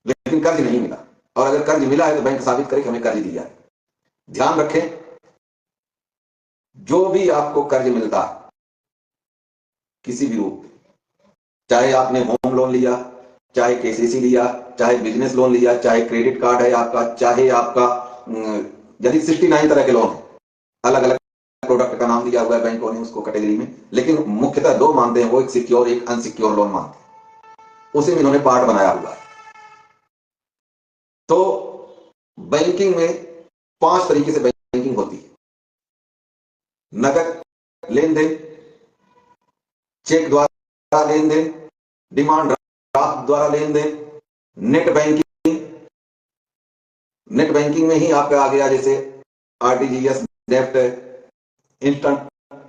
लेकिन कर्ज नहीं मिला। और अगर कर्ज मिला है तो बैंक साबित करे कि हमें कर्ज दिया है। ध्यान रखें, जो भी आपको कर्ज मिलता है किसी भी रूप में, चाहे आपने होम लोन लिया, चाहे केसीसी लिया, चाहे बिजनेस लोन लिया, चाहे क्रेडिट कार्ड है आपका, चाहे आपका यदि 69 तरह के लोन है, अलग अलग प्रोडक्ट का नाम दिया हुआ है बैंकों ने उसको कैटेगरी में, लेकिन मुख्यतः 2 मानते हैं, वो एक सिक्योर एक अनसिक्योर लोन मानते हैं, उसी में इन्होंने पार्ट बनाया हुआ है। तो बैंकिंग में 5 तरीके से बैंकिंग होती है: नकद लेन देन, चेक द्वारा लेन देन, डिमांड ड्राफ्ट द्वारा लेन देन, नेट बैंकिंग। नेट बैंकिंग में ही आपका आ गया जैसे आरटीजीएस, नेफ्ट, इंस्टेंट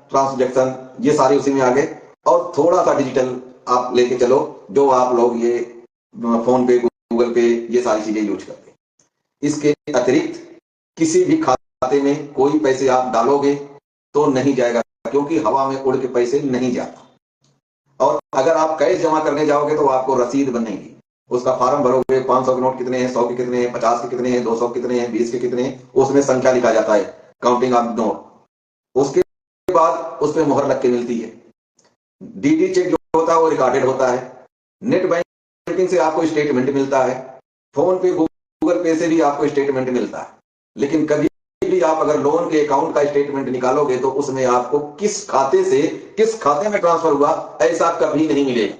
ट्रांसजेक्शन, ये सारे उसी में आ गए। और थोड़ा सा डिजिटल आप लेके चलो, जो आप लोग ये फोन पे, गूगल पे, ये सारी चीजें यूज करते हैं। इसके अतिरिक्त किसी भी खाते में कोई पैसे आप डालोगे तो नहीं जाएगा, क्योंकि हवा में उड़ के पैसे नहीं जाता। और अगर आप कैश जमा करने जाओगे तो आपको रसीद बनेगी, उसका फॉर्म भरोगे, 500 के नोट कितने हैं, 100 के कितने हैं, 50 के कितने हैं, 200 के कितने हैं, 20 के कितने हैं, उसमें संख्या लिखा जाता है, काउंटिंग ऑफ नोट। उसके बाद उस पर मुहर लग के मिलती है। डीडी चेक जो होता है वो रिकॉर्डेड होता है। नेट बैंकिंग से आपको स्टेटमेंट मिलता है, फोन पे, गूगल पे से भी आपको स्टेटमेंट मिलता है। लेकिन कभी भी आप अगर लोन के अकाउंट का स्टेटमेंट निकालोगे तो उसमें आपको किस खाते से किस खाते में ट्रांसफर हुआ ऐसा कभी नहीं मिलेगा।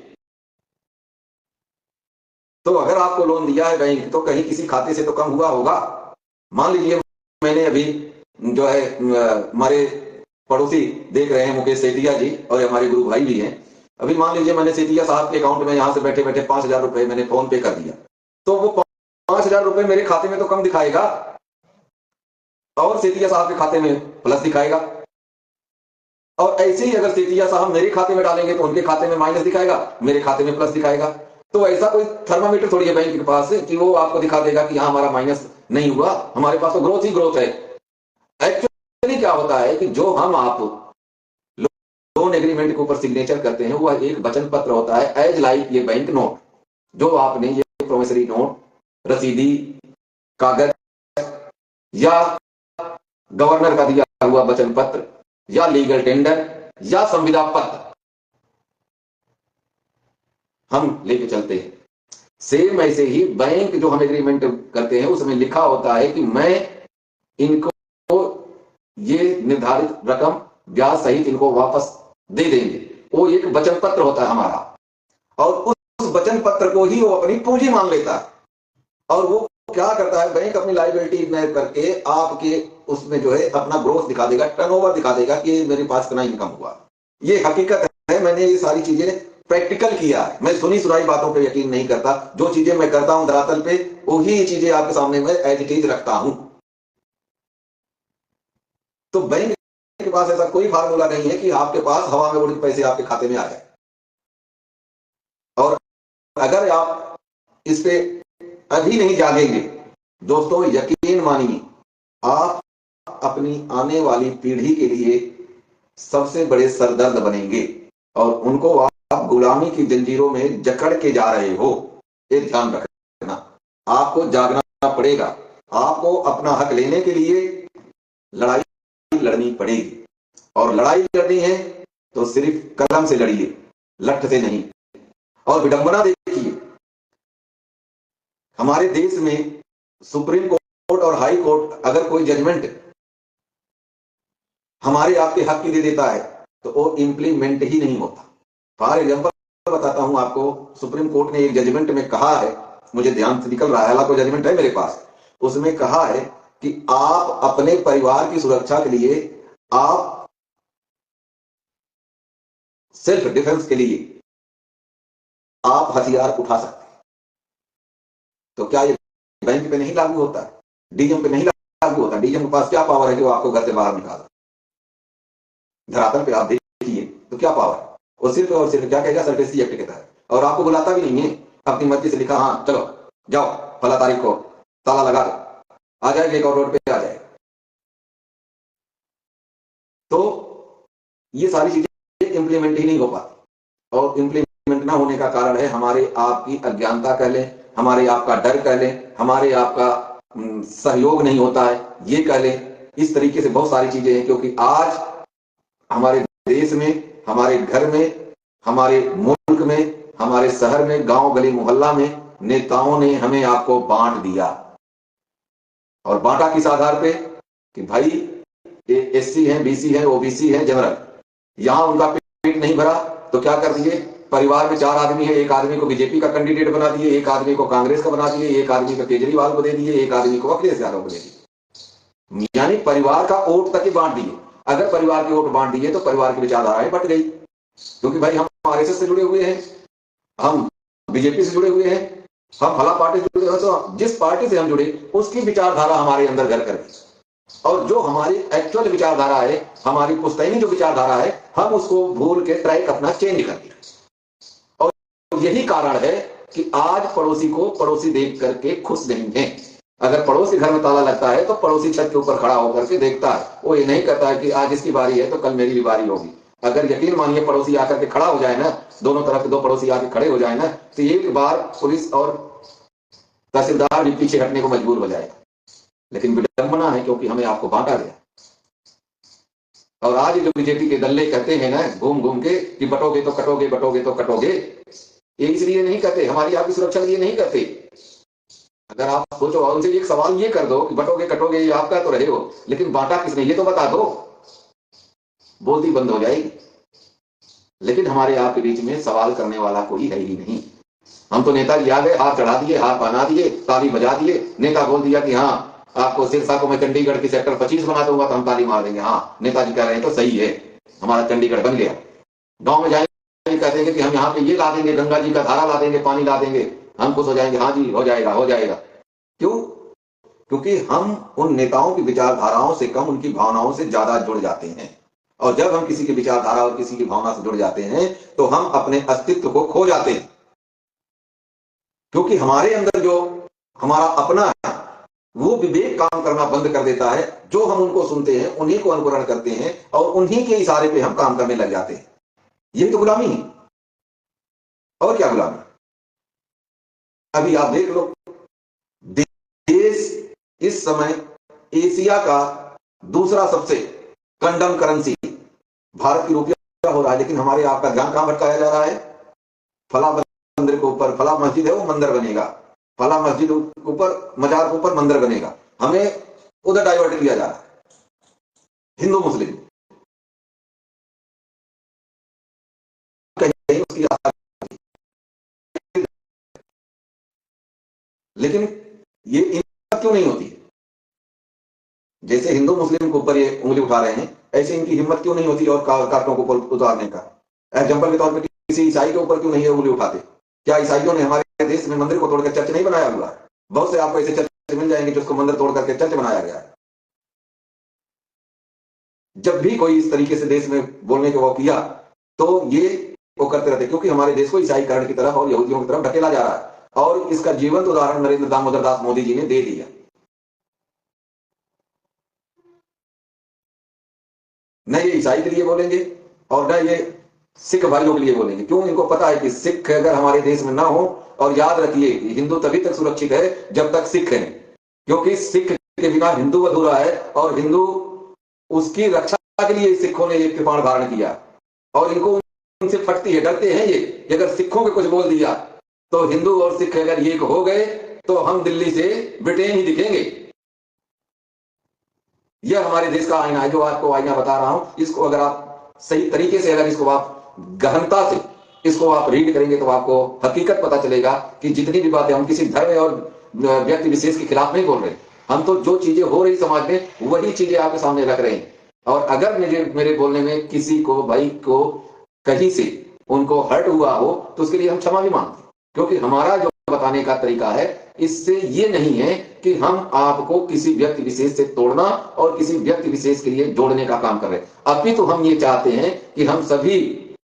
तो अगर आपको लोन दिया है बैंक, तो कहीं किसी खाते से तो कम हुआ होगा, मान लीजिए मैंने अभी जो है हमारे पड़ोसी देख रहे हैं मुकेश सेठिया जी और हमारे गुरु भाई भी हैं। अभी मान लीजिए मैंने सेठिया साहब के अकाउंट में यहां से बैठे बैठे 5,000 रुपए मैंने फोन पे कर दिया, तो वो 5,000 रुपए मेरे खाते में तो कम दिखाएगा और सेठिया साहब के खाते में प्लस दिखाएगा। और ऐसे ही अगर सेठिया साहब मेरे खाते में डालेंगे तो उनके खाते में माइनस दिखाएगा, मेरे खाते में प्लस दिखाएगा। तो ऐसा कोई थर्मामीटर थोड़ी है बैंक के पास कि वो आपको दिखा देगा कि हाँ हमारा माइनस नहीं हुआ, हमारे पास तो ग्रोथ ही ग्रोथ है। एक्चुअली क्या होता है कि जो हम आप लोन एग्रीमेंट के ऊपर सिग्नेचर करते हैं वह एक वचन पत्र होता है, एज लाइक ये बैंक नोट जो आपने ये प्रोमिसरी नोट, रसीदी कागज या गवर्नर का दिया हुआ वचन पत्र या लीगल टेंडर या संविदा पत्र हम लेके चलते हैं। सेम ऐसे ही बैंक जो हम एग्रीमेंट करते हैं उसमें लिखा होता है कि मैं इनको ये निर्धारित रकम ब्याज सहित इनको वापस दे देंगे। वो एक वचन पत्र होता है हमारा, और उस वचन पत्र को ही वो अपनी पूंजी मान लेता है। और वो क्या करता है, बैंक अपनी लायबिलिटी में करके आपके उसमें जो है अपना ग्रोथ दिखा देगा, टर्नओवर दिखा देगा कि मेरे पास इतना इनकम हुआ। ये हकीकत है, मैंने ये सारी चीजें प्रैक्टिकल किया है। मैं सुनी सुनाई बातों पे यकीन नहीं करता, जो चीजें मैं करता हूं धरातल पे वही चीजें आपके सामने मैं एज इट इज रखता हूं। तो बैंक के पास ऐसा कोई फार्मूला नहीं है कि आपके पास हवा में उड़ के पैसे आपके खाते में आ जाए। और अगर आप इस पे अभी नहीं जागेंगे दोस्तों, यकीन मानिए आप अपनी आने वाली पीढ़ी के लिए सबसे बड़े सरदर्द बनेंगे और उनको आप गुलामी की जंजीरों में जकड़ के जा रहे हो। ये ध्यान रखना, आपको जागना पड़ेगा। आपको अपना हक लेने के लिए लड़ाई लड़नी पड़ेगी, और लड़ाई लड़नी है तो सिर्फ कलम से लड़िए, लठ से नहीं। और विडंबना देखिए, हमारे देश में सुप्रीम कोर्ट और हाई कोर्ट अगर कोई जजमेंट हमारे आपके हक की दे देता है तो वो इंप्लीमेंट ही नहीं होता। फॉर एग्जाम्पल बताता हूं आपको, सुप्रीम कोर्ट ने एक जजमेंट में कहा है, मुझे ध्यान से निकल रहा है, हालांकि जजमेंट है मेरे पास, उसमें कहा है कि आप अपने परिवार की सुरक्षा के लिए, आप सेल्फ डिफेंस के लिए आप हथियार उठा सकते हैं। तो क्या ये बैंक पे नहीं लागू होता है, डीएम पे नहीं लागू होता? डीएम के पास क्या पावर है कि वो आपको घर से बाहर निकाले? धरातल पे आप देखिए तो क्या पावर है? और सिर्फ क्या कहेगा, सर्टेसी एक्ट के तहत, और आपको बुलाता भी नहीं है, अपनी मर्जी से लिखा, हाँ चलो जाओ फला तारीख को ताला लगा दो, आ जाएगा एक और रोड पे आ जाएगा। तो ये सारी चीजें इंप्लीमेंट ही नहीं हो पाती, और इंप्लीमेंट ना होने का कारण है हमारे आपकी अज्ञानता कह लें, हमारे आपका डर कह लें, हमारे आपका सहयोग नहीं होता है ये कह लें। इस तरीके से बहुत सारी चीजें हैं, क्योंकि आज हमारे देश में, हमारे घर में, हमारे मुल्क में, हमारे शहर में, गांव गली मोहल्ला में नेताओं ने हमें आपको बांट दिया। और बांटा किस आधार पे कि भाई एससी हैं, बीसी हैं, ओबीसी हैं, जनरल, यहां उनका पेट नहीं भरा तो क्या कर दिए, परिवार में 4 आदमी है, एक आदमी को बीजेपी का कैंडिडेट बना दिए, एक आदमी को कांग्रेस का बना दिए, एक आदमी को केजरीवाल को दे दिए, एक आदमी को अखिलेश यादव को दे दिए। यानी परिवार का वोट तक ही बांट दिए। अगर परिवार की वोट बांट दिए तो परिवार की विचारधाराएं बट गई, क्योंकि भाई हम आरएसएस से जुड़े हुए हैं, हम बीजेपी से जुड़े हुए हैं, हम फला पार्टी से जुड़े हुए हैं, तो जिस पार्टी से हम जुड़े उसकी विचारधारा हमारे अंदर घर कर गई। और जो हमारी एक्चुअल विचारधारा है, हमारी पुश्तैनी जो विचारधारा है, हम उसको भूल के ट्रैक अपना चेंज कर दिया। और यही कारण है कि आज पड़ोसी को पड़ोसी देख करके खुश नहीं है। अगर पड़ोसी घर में ताला लगता है तो पड़ोसी छत के ऊपर खड़ा होकर के देखता है, वो ये नहीं कहता है कि आज इसकी बारी है तो कल मेरी भी बारी होगी। अगर यकीन मानिए पड़ोसी आकर के खड़ा हो जाए ना, दोनों तरफ के 2 पड़ोसी आके खड़े हो जाए ना, तो एक बार पुलिस और तहसीलदार भी पीछे हटने को मजबूर हो जाएगा। लेकिन विडंबना है क्योंकि हमें आपको बांटा गया। और आज जो बीजेपी के दल्ले कहते हैं ना घूम घूम के कि बटोगे तो कटोगे, बटोगे तो कटोगे, ये इसलिए नहीं कहते, हमारी आपकी सुरक्षा के लिए नहीं कहते। अगर आप सोचो और उनसे एक सवाल ये कर दो कि बटोगे कटोगे ये आपका तो रहे हो, लेकिन बांटा किसने ये तो बता दो, बोलती बंद हो जाएगी। लेकिन हमारे आपके बीच में सवाल करने वाला कोई है ही नहीं। हम तो नेता जी आ गए, हाथ चढ़ा दिए, हाथ पहना दिए, ताली बजा दिए, नेता बोल दिया कि हाँ आपको सिरसा को मैं चंडीगढ़ की सेक्टर 25 बना दूंगा तो हम ताली मार देंगे, हाँ नेताजी कह रहे हैं तो सही है, हमारा चंडीगढ़ बन गया। गांव में जाएंगे कहते हैं कि हम यहाँ पे ये ला देंगे, गंगा जी का धारा ला देंगे, पानी ला देंगे, हम खुश हो जाएंगे, हाँ जी हो जाएगा हो जाएगा। क्यों? क्योंकि हम उन नेताओं की विचारधाराओं से कम उनकी भावनाओं से ज्यादा जुड़ जाते हैं, और जब हम किसी की विचारधारा और किसी की भावना से जुड़ जाते हैं तो हम अपने अस्तित्व को खो जाते हैं। क्योंकि हमारे अंदर जो हमारा अपना है वो विवेक काम करना बंद कर देता है, जो हम उनको सुनते हैं उन्हीं को अनुकरण करते हैं और उन्हीं के इशारे पे हम काम करने लग जाते हैं। यही तो गुलामी है, और क्या गुलामी। अभी आप देख लो, देश इस समय एशिया का दूसरा सबसे कंडम करेंसी भारत की रुपया हो रहा है, लेकिन हमारे आपका ध्यान कहां भटकाया जा रहा है? फला मंदिर के ऊपर, फला मस्जिद है वो मंदिर बनेगा, फला मस्जिद के ऊपर, मजार के ऊपर मंदिर बनेगा, हमें उधर डाइवर्ट किया जा रहा है। हिंदू मुस्लिम कहीं उसकी आस्था, लेकिन ये इन क्यों नहीं होती? जैसे हिंदू मुस्लिम के ऊपर ये उंगली उठा रहे हैं, ऐसे इनकी हिम्मत क्यों नहीं होती और काटों को उतारने का? एग्जाम्पल के तौर पर किसी ईसाई के ऊपर क्यों नहीं है उंगली उठाते? क्या ईसाइयों ने हमारे देश में मंदिर को तोड़कर चर्च नहीं बनाया हुआ? बहुत से आपको ऐसे चर्च मिल जाएंगे जिसको मंदिर तोड़ करके चर्च बनाया गया है। जब भी कोई इस तरीके से देश में बोलने को वो किया तो ये वो करते रहते, क्योंकि हमारे देश को ईसाईकरण की तरफ और यहूदियों की तरफ ढकेला जा रहा है, और इसका जीवंत उदाहरण नरेंद्र दामोदर दास मोदी जी ने दे दिया। न ये ईसाई के लिए बोलेंगे और न ये सिख भाइयों के लिए बोलेंगे। क्यों? इनको पता है कि सिख अगर हमारे देश में ना हो, और याद रखिए हिंदू तभी तक सुरक्षित है जब तक सिख है, क्योंकि सिख के बिना हिंदू अधूरा है, और हिंदू उसकी रक्षा के लिए सिखों ने एक कृपाण धारण किया, और इनको उनसे फटती है, डरते हैं ये कि अगर सिखों के कुछ बोल दिया तो हिंदू और सिख अगर एक हो गए तो हम दिल्ली से ब्रिटेन ही दिखेंगे। यह हमारे देश का आईना है, जो आपको आईना बता रहा हूं, इसको अगर आप सही तरीके से, अगर इसको आप गहनता से इसको आप रीड करेंगे तो आपको हकीकत पता चलेगा कि जितनी भी बातें, हम किसी धर्म और व्यक्ति विशेष के खिलाफ नहीं बोल रहे, हम तो जो चीजें हो रही समाज में वही चीजें आपके सामने रख रहे हैं। और अगर मेरे बोलने में किसी को, भाई को कहीं से उनको हर्ट हुआ हो तो उसके लिए हम क्षमा भी मांगते हैं, क्योंकि हमारा जो बताने का तरीका है इससे ये नहीं है कि हम आपको किसी व्यक्ति विशेष से तोड़ना और किसी व्यक्ति विशेष के लिए जोड़ने का काम कर रहे हैं। अपितु हम ये चाहते हैं कि हम सभी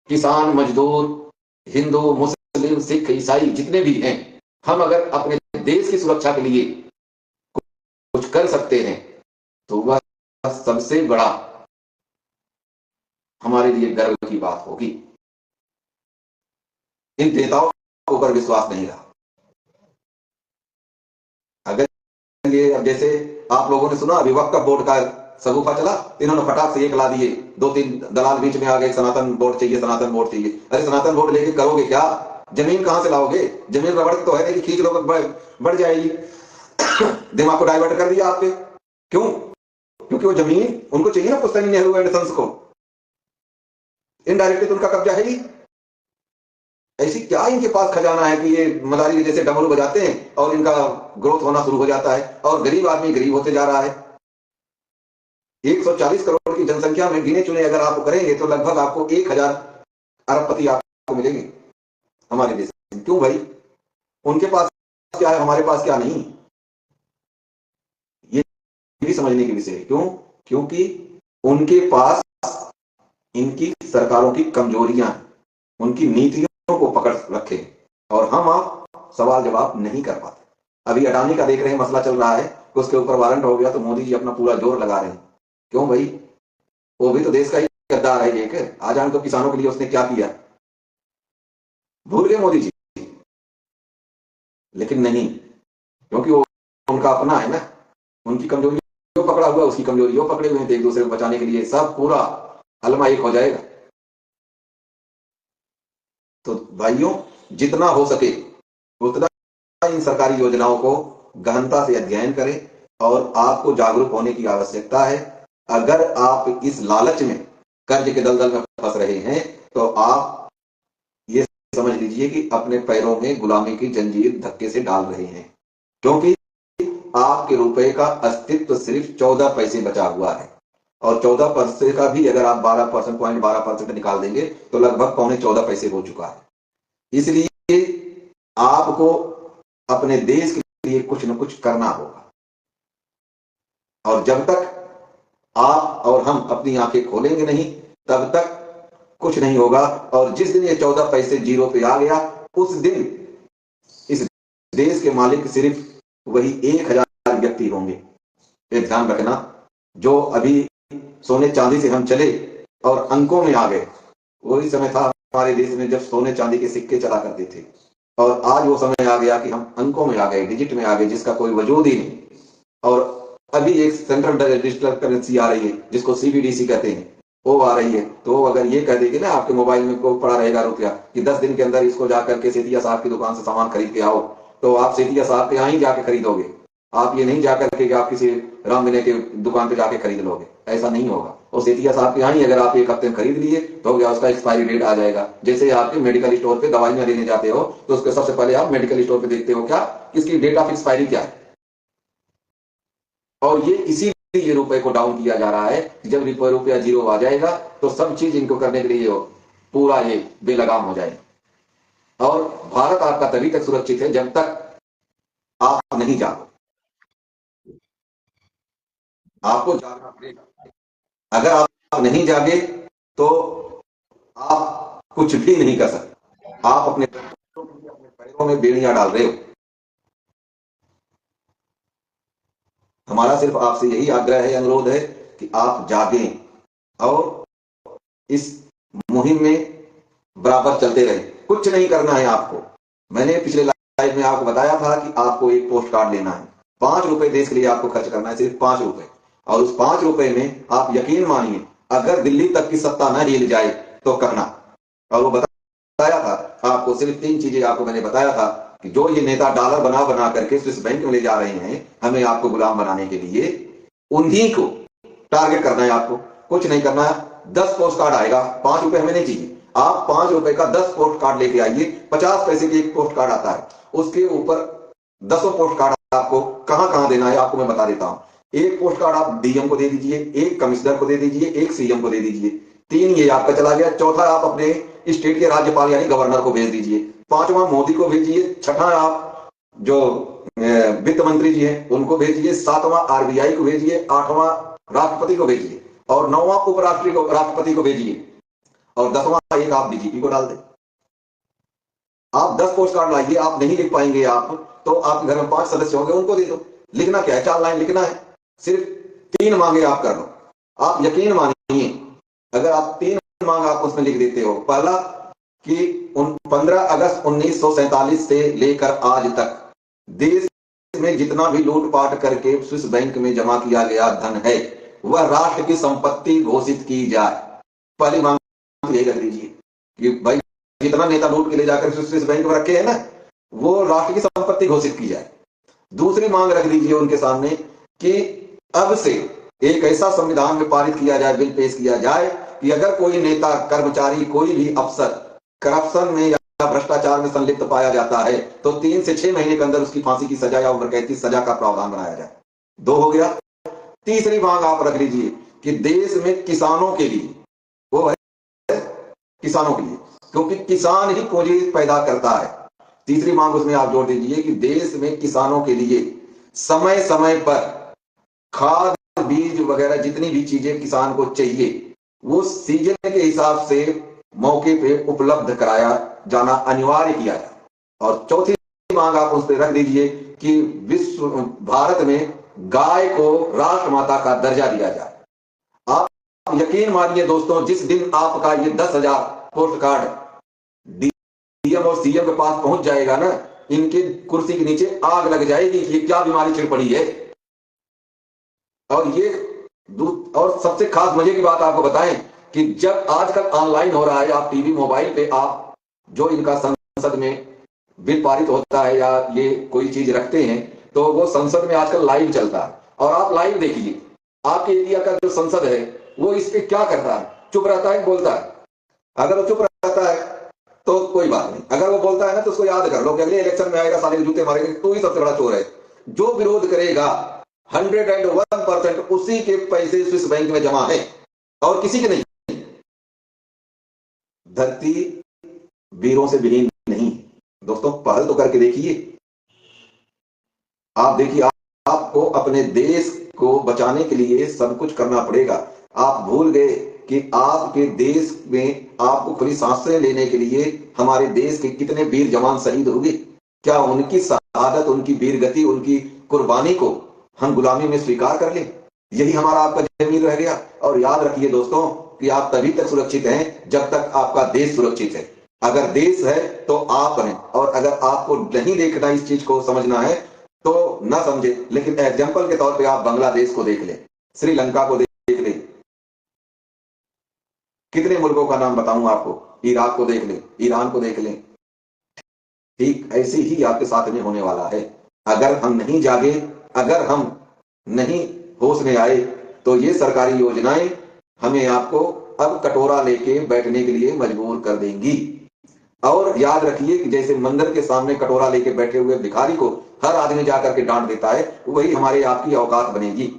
किसान, मजदूर, हिंदू, मुस्लिम, सिख, ईसाई जितने भी हैं, हम अगर अपने देश की सुरक्षा के लिए कुछ कर सकते हैं तो वह सबसे बड़ा हमारे लिए गर्व की बात होगी। इन नेताओं के ऊपर विश्वास नहीं रहा। अगर ये, अब जैसे आप लोगों ने सुना अभी वक्फ बोर्ड का सगुफा चला, इन्होंने फटाक से एक ला दिए, 2-3 दलाल बीच में आ गए, सनातन बोर्ड चाहिए, सनातन बोर्ड चाहिए। अरे सनातन बोर्ड लेके करोगे क्या? जमीन कहां से लाओगे? जमीन रबड़ तो है नहीं कि खींच लो बढ़ जाएगी। दिमाग को डाइवर्ट कर दिया आपके। क्यों? क्योंकि वो जमीन उनको चाहिए ना, पुश्तैनी नेहरू एंड सन्स को, इनडायरेक्टली तो उनका कब्जा है ही। ऐसी क्या इनके पास खजाना है कि ये मदारी के जैसे डमरू बजाते हैं और इनका ग्रोथ होना शुरू हो जाता है, और गरीब आदमी गरीब होते जा रहा है। 140 करोड़ की जनसंख्या में गिने चुने अगर आप करेंगे तो लगभग आपको 1000 अरबपति आपको मिलेंगे हमारे देश में। क्यों भाई? उनके पास क्या है, हमारे पास क्या नहीं? ये भी समझने की विषय है। क्यों? क्योंकि उनके पास इनकी सरकारों की कमजोरियां, उनकी नीतियों को पकड़ रखे, और हम आप सवाल जवाब नहीं कर पाते। अभी अडानी का देख रहे हैं, मसला चल रहा है, उसके ऊपर वारंट हो गया तो मोदी जी अपना पूरा जोर लगा रहे हैं। क्यों भाई? वो भी तो देश का ही गद्दार है एक। आज आने तो किसानों के लिए उसने क्या किया भूल गए मोदी जी, लेकिन नहीं, क्योंकि वो उनका अपना है ना, उनकी कमजोरी जो पकड़ा हुआ है उसकी कमजोरी वो पकड़े हुए हैं, एक दूसरे को बचाने के लिए सब पूरा अलमा एक हो जाएगा। तो भाइयों, जितना हो सके उतना इन सरकारी योजनाओं को गहनता से अध्ययन करें, और आपको जागरूक होने की आवश्यकता है। अगर आप इस लालच में कर्ज के दलदल में फंस रहे हैं तो आप ये समझ लीजिए कि अपने पैरों में गुलामी की जंजीर धक्के से डाल रहे हैं, क्योंकि आपके रुपए का अस्तित्व सिर्फ 14 पैसे बचा हुआ है, और 14 पैसे का भी अगर आप 12% निकाल देंगे तो लगभग 13.25 पैसे हो चुका है। इसलिए आपको अपने देश के लिए कुछ न कुछ करना होगा, और जब तक आप और हम अपनी आंखें खोलेंगे नहीं तब तक कुछ नहीं होगा। और जिस दिन ये 14 पैसे जीरो पे आ गया, उस दिन इस देश के मालिक सिर्फ वही 1000 व्यक्ति होंगे। ये ध्यान रखना, जो अभी सोने चांदी से हम चले और अंकों में आ गए, वही समय था हमारे देश में जब सोने चांदी के सिक्के चला करते थे, और आज वो समय आ गया कि हम अंकों में आ गए, डिजिट में आ गए, जिसका कोई वजूद ही नहीं। और अभी एक सेंट्रल डिजिटल करेंसी आ रही है जिसको सीबीडीसी कहते हैं, वो आ रही है। तो अगर ये कह देगी ना आपके मोबाइल में को पड़ा रहेगा रुपया कि 10 दिन के अंदर इसको जाकर के सेठिया साहब की दुकान से सामान खरीद के आओ, तो आप सेठिया साहब के यहाँ ही जाके खरीदोगे। आप ये नहीं जाकर के आप किसी राम विनय के दुकान पे जाके खरीद लोगे, ऐसा नहीं होगा। और सेठिया साहब के यहाँ ही अगर आप एक हफ्ते में खरीद लिए तो क्या उसका एक्सपायरी डेट आ जाएगा। जैसे आपके मेडिकल स्टोर पे दवाइयां लेने जाते हो तो उसके सबसे पहले आप मेडिकल स्टोर पे देखते हो क्या इसकी डेट ऑफ एक्सपायरी क्या है। और ये इसीलिए रुपए को डाउन किया जा रहा है कि जब रुपया जीरो आ जाएगा तो सब चीज इनको करने के लिए पूरा ये बेलगाम हो जाएगा। और भारत आपका तभी तक सुरक्षित है जब तक आप नहीं जागो। आपको जागना पड़ेगा। अगर आप नहीं जागे तो आप कुछ भी नहीं कर सकते। आप अपने पैरों में बेड़ियां डाल रहे हो। हमारा सिर्फ आपसे यही आग्रह है, अनुरोध है कि आप जागें और इस मुहिम में बराबर चलते रहें। कुछ नहीं करना है आपको। मैंने पिछले लाइव में आपको बताया था कि आपको एक पोस्ट कार्ड लेना है, 5 रुपए देश के लिए आपको खर्च करना है, सिर्फ 5 रुपए। और उस 5 रुपए में आप यकीन मानिए अगर दिल्ली तक की सत्ता न हिल जाए तो करना। और वो बताया था आपको, सिर्फ 3 चीजें आपको मैंने बताया था कि जो ये नेता डॉलर बना बना करके स्विस बैंक में ले जा रहे हैं हमें आपको गुलाम बनाने के लिए, उन्हीं को टारगेट करना है। आपको कुछ नहीं करना है। 10 पोस्ट कार्ड आएगा, 5 रुपए हमें नहीं चाहिए। आप 5 रुपए का 10 पोस्ट कार्ड लेके आइए। 50 पैसे की एक पोस्ट कार्ड आता है, उसके ऊपर 10 पोस्ट कार्ड आपको कहां कहां देना है आपको मैं बता देता हूं। एक पोस्ट कार्ड आप डीएम को दे दीजिए, एक कमिश्नर को दे दीजिए, एक सीएम को दे दीजिए। 3 ये आपका चला गया। चौथा आप अपने स्टेट के राज्यपाल यानी गवर्नर को भेज दीजिए। 5वां मोदी को भेजिए। 6ठा आप जो वित्त मंत्री जी हैं उनको भेजिए। 7वां आरबीआई को भेजिए। 8वां राष्ट्रपति को भेजिए और 9वां राष्ट्रपति को भेजिए और 10वां एक आप डीजीपी को डाल दें। आप 10 पोस्ट कार्ड लाइए। आप नहीं लिख पाएंगे आप तो आपके घर में 5 सदस्य होंगे, उनको दे दो। लिखना क्या है, 4 लाइन लिखना है। सिर्फ 3 मांगे आप कर लो। आप यकीन मानिए अगर आप 3 मांग आप उसमें लिख देते हो, पहला कि 15 अगस्त 1947 से लेकर आज तक देश में जितना भी लूटपाट करके स्विस बैंक में जमा किया गया धन है वह राष्ट्र की संपत्ति घोषित की जाए। पहली मांग यही रख दीजिए कि भाई जितना नेता लूट के ले जाकर स्विस बैंक में रखे हैं ना वो राष्ट्र की संपत्ति घोषित की जाए। दूसरी मांग रख दीजिए उनके सामने कि अब से एक ऐसा संविधान में पारित किया जाए, बिल पेश किया जाए कि अगर कोई नेता, कर्मचारी, कोई भी अफसर करप्शन में या भ्रष्टाचार में संलिप्त पाया जाता है तो 3 से 6 महीने के अंदर उसकी फांसी की सजा या उम्र कैद की सजा का प्रावधान बनाया जाए। 2 हो गया। तीसरी मांग आप रख लीजिए कि देश में किसानों के लिए, वो है किसानों के लिए, क्योंकि किसान ही पूंजी पैदा करता है। तीसरी मांग उसमें आप जोड़ दीजिए कि देश में किसानों के लिए समय समय पर खाद, बीज वगैरह जितनी भी चीजें किसान को चाहिए वो सीजन के हिसाब से मौके पे उपलब्ध कराया जाना अनिवार्य किया जाए। और चौथी मांग आप उस पर रख दीजिए कि विश्व भारत में गाय को राष्ट्रमाता का दर्जा दिया जाए। आप यकीन मानिए दोस्तों, जिस दिन आपका ये 10,000 पोस्ट कार्ड डीएम और सीएम के पास पहुंच जाएगा ना, इनके कुर्सी के नीचे आग लग जाएगी कि ये क्या बीमारी छिड़ पड़ी है। और सबसे खास मजे की बात आपको बताएं कि जब आजकल ऑनलाइन हो रहा है, आप टीवी मोबाइल पे आप जो इनका संसद में बिल पारित होता है या ये कोई चीज रखते हैं तो वो संसद में आजकल लाइव चलता है। और आप लाइव देखिए आपके एरिया का जो संसद है वो इस पे क्या करता है, चुप रहता है, बोलता है। अगर वो चुप रहता है तो कोई बात नहीं, अगर वो बोलता है ना तो उसको याद कर लो कि अगले इलेक्शन में आएगा, साले जूते मारेंगे, तू ही सबसे बड़ा चोर है। जो विरोध करेगा 101% उसी के पैसे स्विस बैंक में जमा है और किसी के नहीं। धरती वीरों से विहीन नहीं। दोस्तों पहल तो करके देखिए। आप देखिए, आपको अपने देश को बचाने के लिए सब कुछ करना पड़ेगा। आप भूल गए कि आपके देश में आपको खुली सांसें लेने के लिए हमारे देश के कितने वीर जवान शहीद हुए। क्या उनकी शहादत, उनकी वीरगति, उनकी कुर्बानी को हम गुलामी में स्वीकार कर लें? यही हमारा आपका जमीन रह गया। और याद रखिए दोस्तों कि आप तभी तक सुरक्षित हैं जब तक आपका देश सुरक्षित है। अगर देश है तो आप हैं, और अगर आपको नहीं देखना, इस चीज को समझना है तो ना समझे, लेकिन एग्जाम्पल के तौर पे आप बांग्लादेश को देख लें, श्रीलंका को देख लें, कितने मुल्कों का नाम बताऊं आपको, इराक को देख लें, ईरान को देख लें। ठीक ऐसे ही आपके साथ में होने वाला है। अगर हम नहीं जागे, अगर हम नहीं होश में आए, तो ये सरकारी योजनाएं हमें आपको अब कटोरा लेके बैठने के लिए मजबूर कर देंगी। और याद रखिए कि जैसे मंदिर के सामने कटोरा लेके बैठे हुए भिखारी को हर आदमी जाकर के डांट देता है, वही हमारी आपकी औकात बनेगी।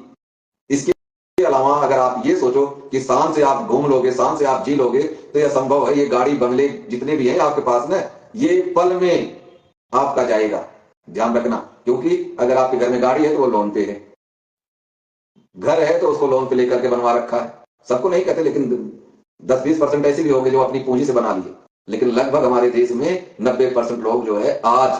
इसके अलावा अगर आप ये सोचो कि शान से आप घूम लोगे, शान से आप जी लोगे, तो यह संभव है? ये गाड़ी बंगले जितने भी हैं आपके पास ना, ये पल में आपका जाएगा। ध्यान रखना, क्योंकि अगर आपके घर में गाड़ी है तो वो लोन पे है, घर है तो उसको लोन पे लेकर के बनवा रखा है। सबको नहीं कहते, लेकिन 10-20% ऐसे भी होंगे जो अपनी पूंजी से बना लिए, लेकिन लगभग हमारे देश में 90% लोग जो है आज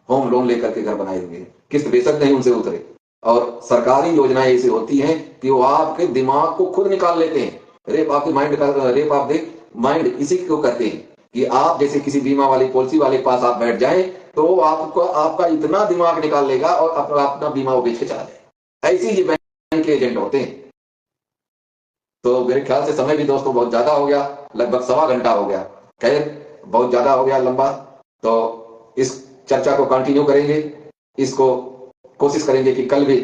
होम लोन लेकर के घर बनाए हुए हैं। किस्त बेशक नहीं उनसे उतरे। और सरकारी योजनाएं ऐसी होती हैं कि वो आपके दिमाग को खुद निकाल लेते हैं। रेप आपके माइंड का, रेप आप देख, माइंड इसी को कहते हैं कि आप जैसे किसी बीमा वाली पॉलिसी वाले के पास आप बैठ जाएं तो आपको आपका इतना दिमाग निकाल लेगा और अपना बीमा वो बेच के चला जाएगा। ऐसे ये बैंक के एजेंट होते हैं। तो मेरे ख्याल से समय भी दोस्तों बहुत ज्यादा हो गया, लगभग 1.25 घंटा हो गया। खैर बहुत ज्यादा हो गया लंबा, तो इस चर्चा को कंटिन्यू करेंगे। इसको कोशिश करेंगे कि कल भी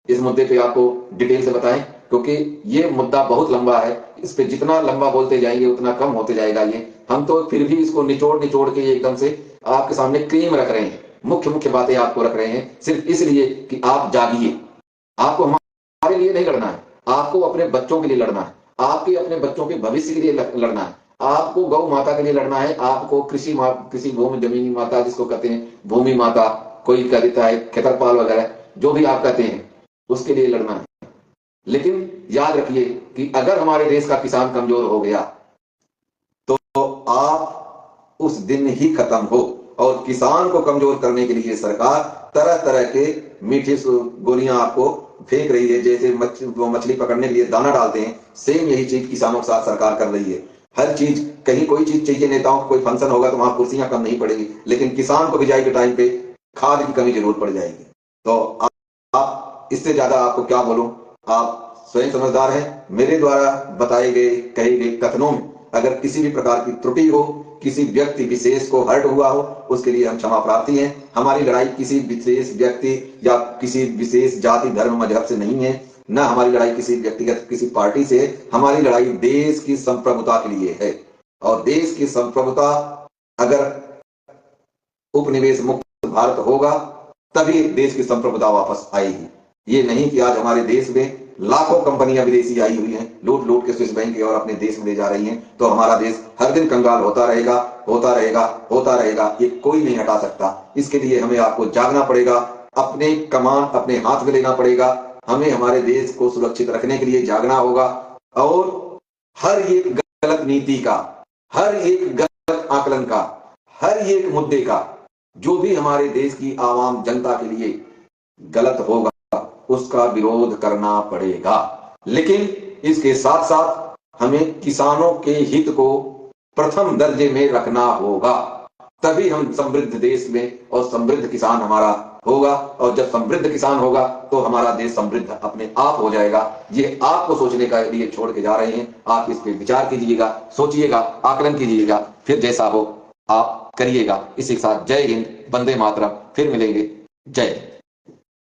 इस मुद्दे पे आपको डिटेल से बताएं, क्योंकि ये मुद्दा बहुत लंबा है। इस पे जितना लंबा बोलते जाएंगे उतना कम होते जाएगा ये। हम तो फिर भी इसको निचोड़ निचोड़ के एकदम से आपके सामने क्रीम रख रहे हैं, मुख्य मुख्य बातें आपको रख रहे हैं, सिर्फ इसलिए कि आप जागिए। आपको हमारे लिए नहीं लड़ना है, आपको अपने बच्चों के लिए लड़ना है, आपके अपने बच्चों के भविष्य के लिए लड़ना है, आपको गौ माता के लिए लड़ना है, आपको कृषि भूमि जमीनी माता जिसको कहते हैं, भूमि माता, कोई कह देता है खेतरपाल वगैरह, जो भी आप कहते हैं, उसके लिए लड़ना है। लेकिन याद रखिए कि अगर हमारे देश का किसान कमजोर हो गया तो आप उस दिन ही खत्म हो। और किसान को कमजोर करने के लिए सरकार तरह तरह के मीठी गोलियां आपको फेंक रही है। जैसे मछली पकड़ने के लिए दाना डालते हैं, सेम यही चीज किसानों के साथ सरकार कर रही है। हर चीज, कहीं कोई चीज चाहिए नेताओं को, कोई फंक्शन होगा तो वहां कुर्सियां कम नहीं पड़ेगी, लेकिन किसान को बिजाई के टाइम पे खाद की कमी जरूर पड़ जाएगी। तो आप इससे ज्यादा आपको क्या बोलूं, आप स्वयं समझदार हैं। मेरे द्वारा बताए गए कहे गए कथनों में अगर किसी भी प्रकार की त्रुटि हो, किसी व्यक्ति विशेष को हर्ट हुआ हो, उसके लिए हम क्षमा प्रार्थी हैं। हमारी लड़ाई किसी विशेष व्यक्ति या किसी विशेष जाति धर्म मजहब से नहीं है, न हमारी लड़ाई किसी व्यक्तिगत किसी पार्टी से है। हमारी लड़ाई देश की संप्रभुता के लिए है। और देश की संप्रभुता, अगर उपनिवेश मुक्त भारत होगा तभी देश की संप्रभुता वापस आएगी। ये नहीं कि आज हमारे देश में लाखों कंपनियां विदेशी आई हुई हैं, लूट लूट के स्विस बैंक और अपने देश में ले जा रही हैं, तो हमारा देश हर दिन कंगाल होता रहेगा, होता रहेगा, होता रहेगा। ये कोई नहीं हटा सकता। इसके लिए हमें आपको जागना पड़ेगा, अपने कमान अपने हाथ में लेना पड़ेगा। हमें हमारे देश को सुरक्षित रखने के लिए जागना होगा। और हर एक गलत नीति का, हर एक गलत आकलन का, हर एक मुद्दे का जो भी हमारे देश की आवाम जनता के लिए गलत होगा उसका विरोध करना पड़ेगा। लेकिन इसके साथ साथ हमें किसानों के हित को प्रथम दर्जे में रखना होगा, तभी हम समृद्ध देश में और समृद्ध किसान हमारा होगा। और जब समृद्ध किसान होगा तो हमारा देश समृद्ध अपने आप हो जाएगा। ये आपको सोचने का लिए छोड़ के जा रहे हैं। आप इस पे विचार कीजिएगा, सोचिएगा, आकलन कीजिएगा, फिर जैसा हो आप करिएगा। इसी के साथ जय हिंद, वंदे मातरम। फिर मिलेंगे। जय हिंद।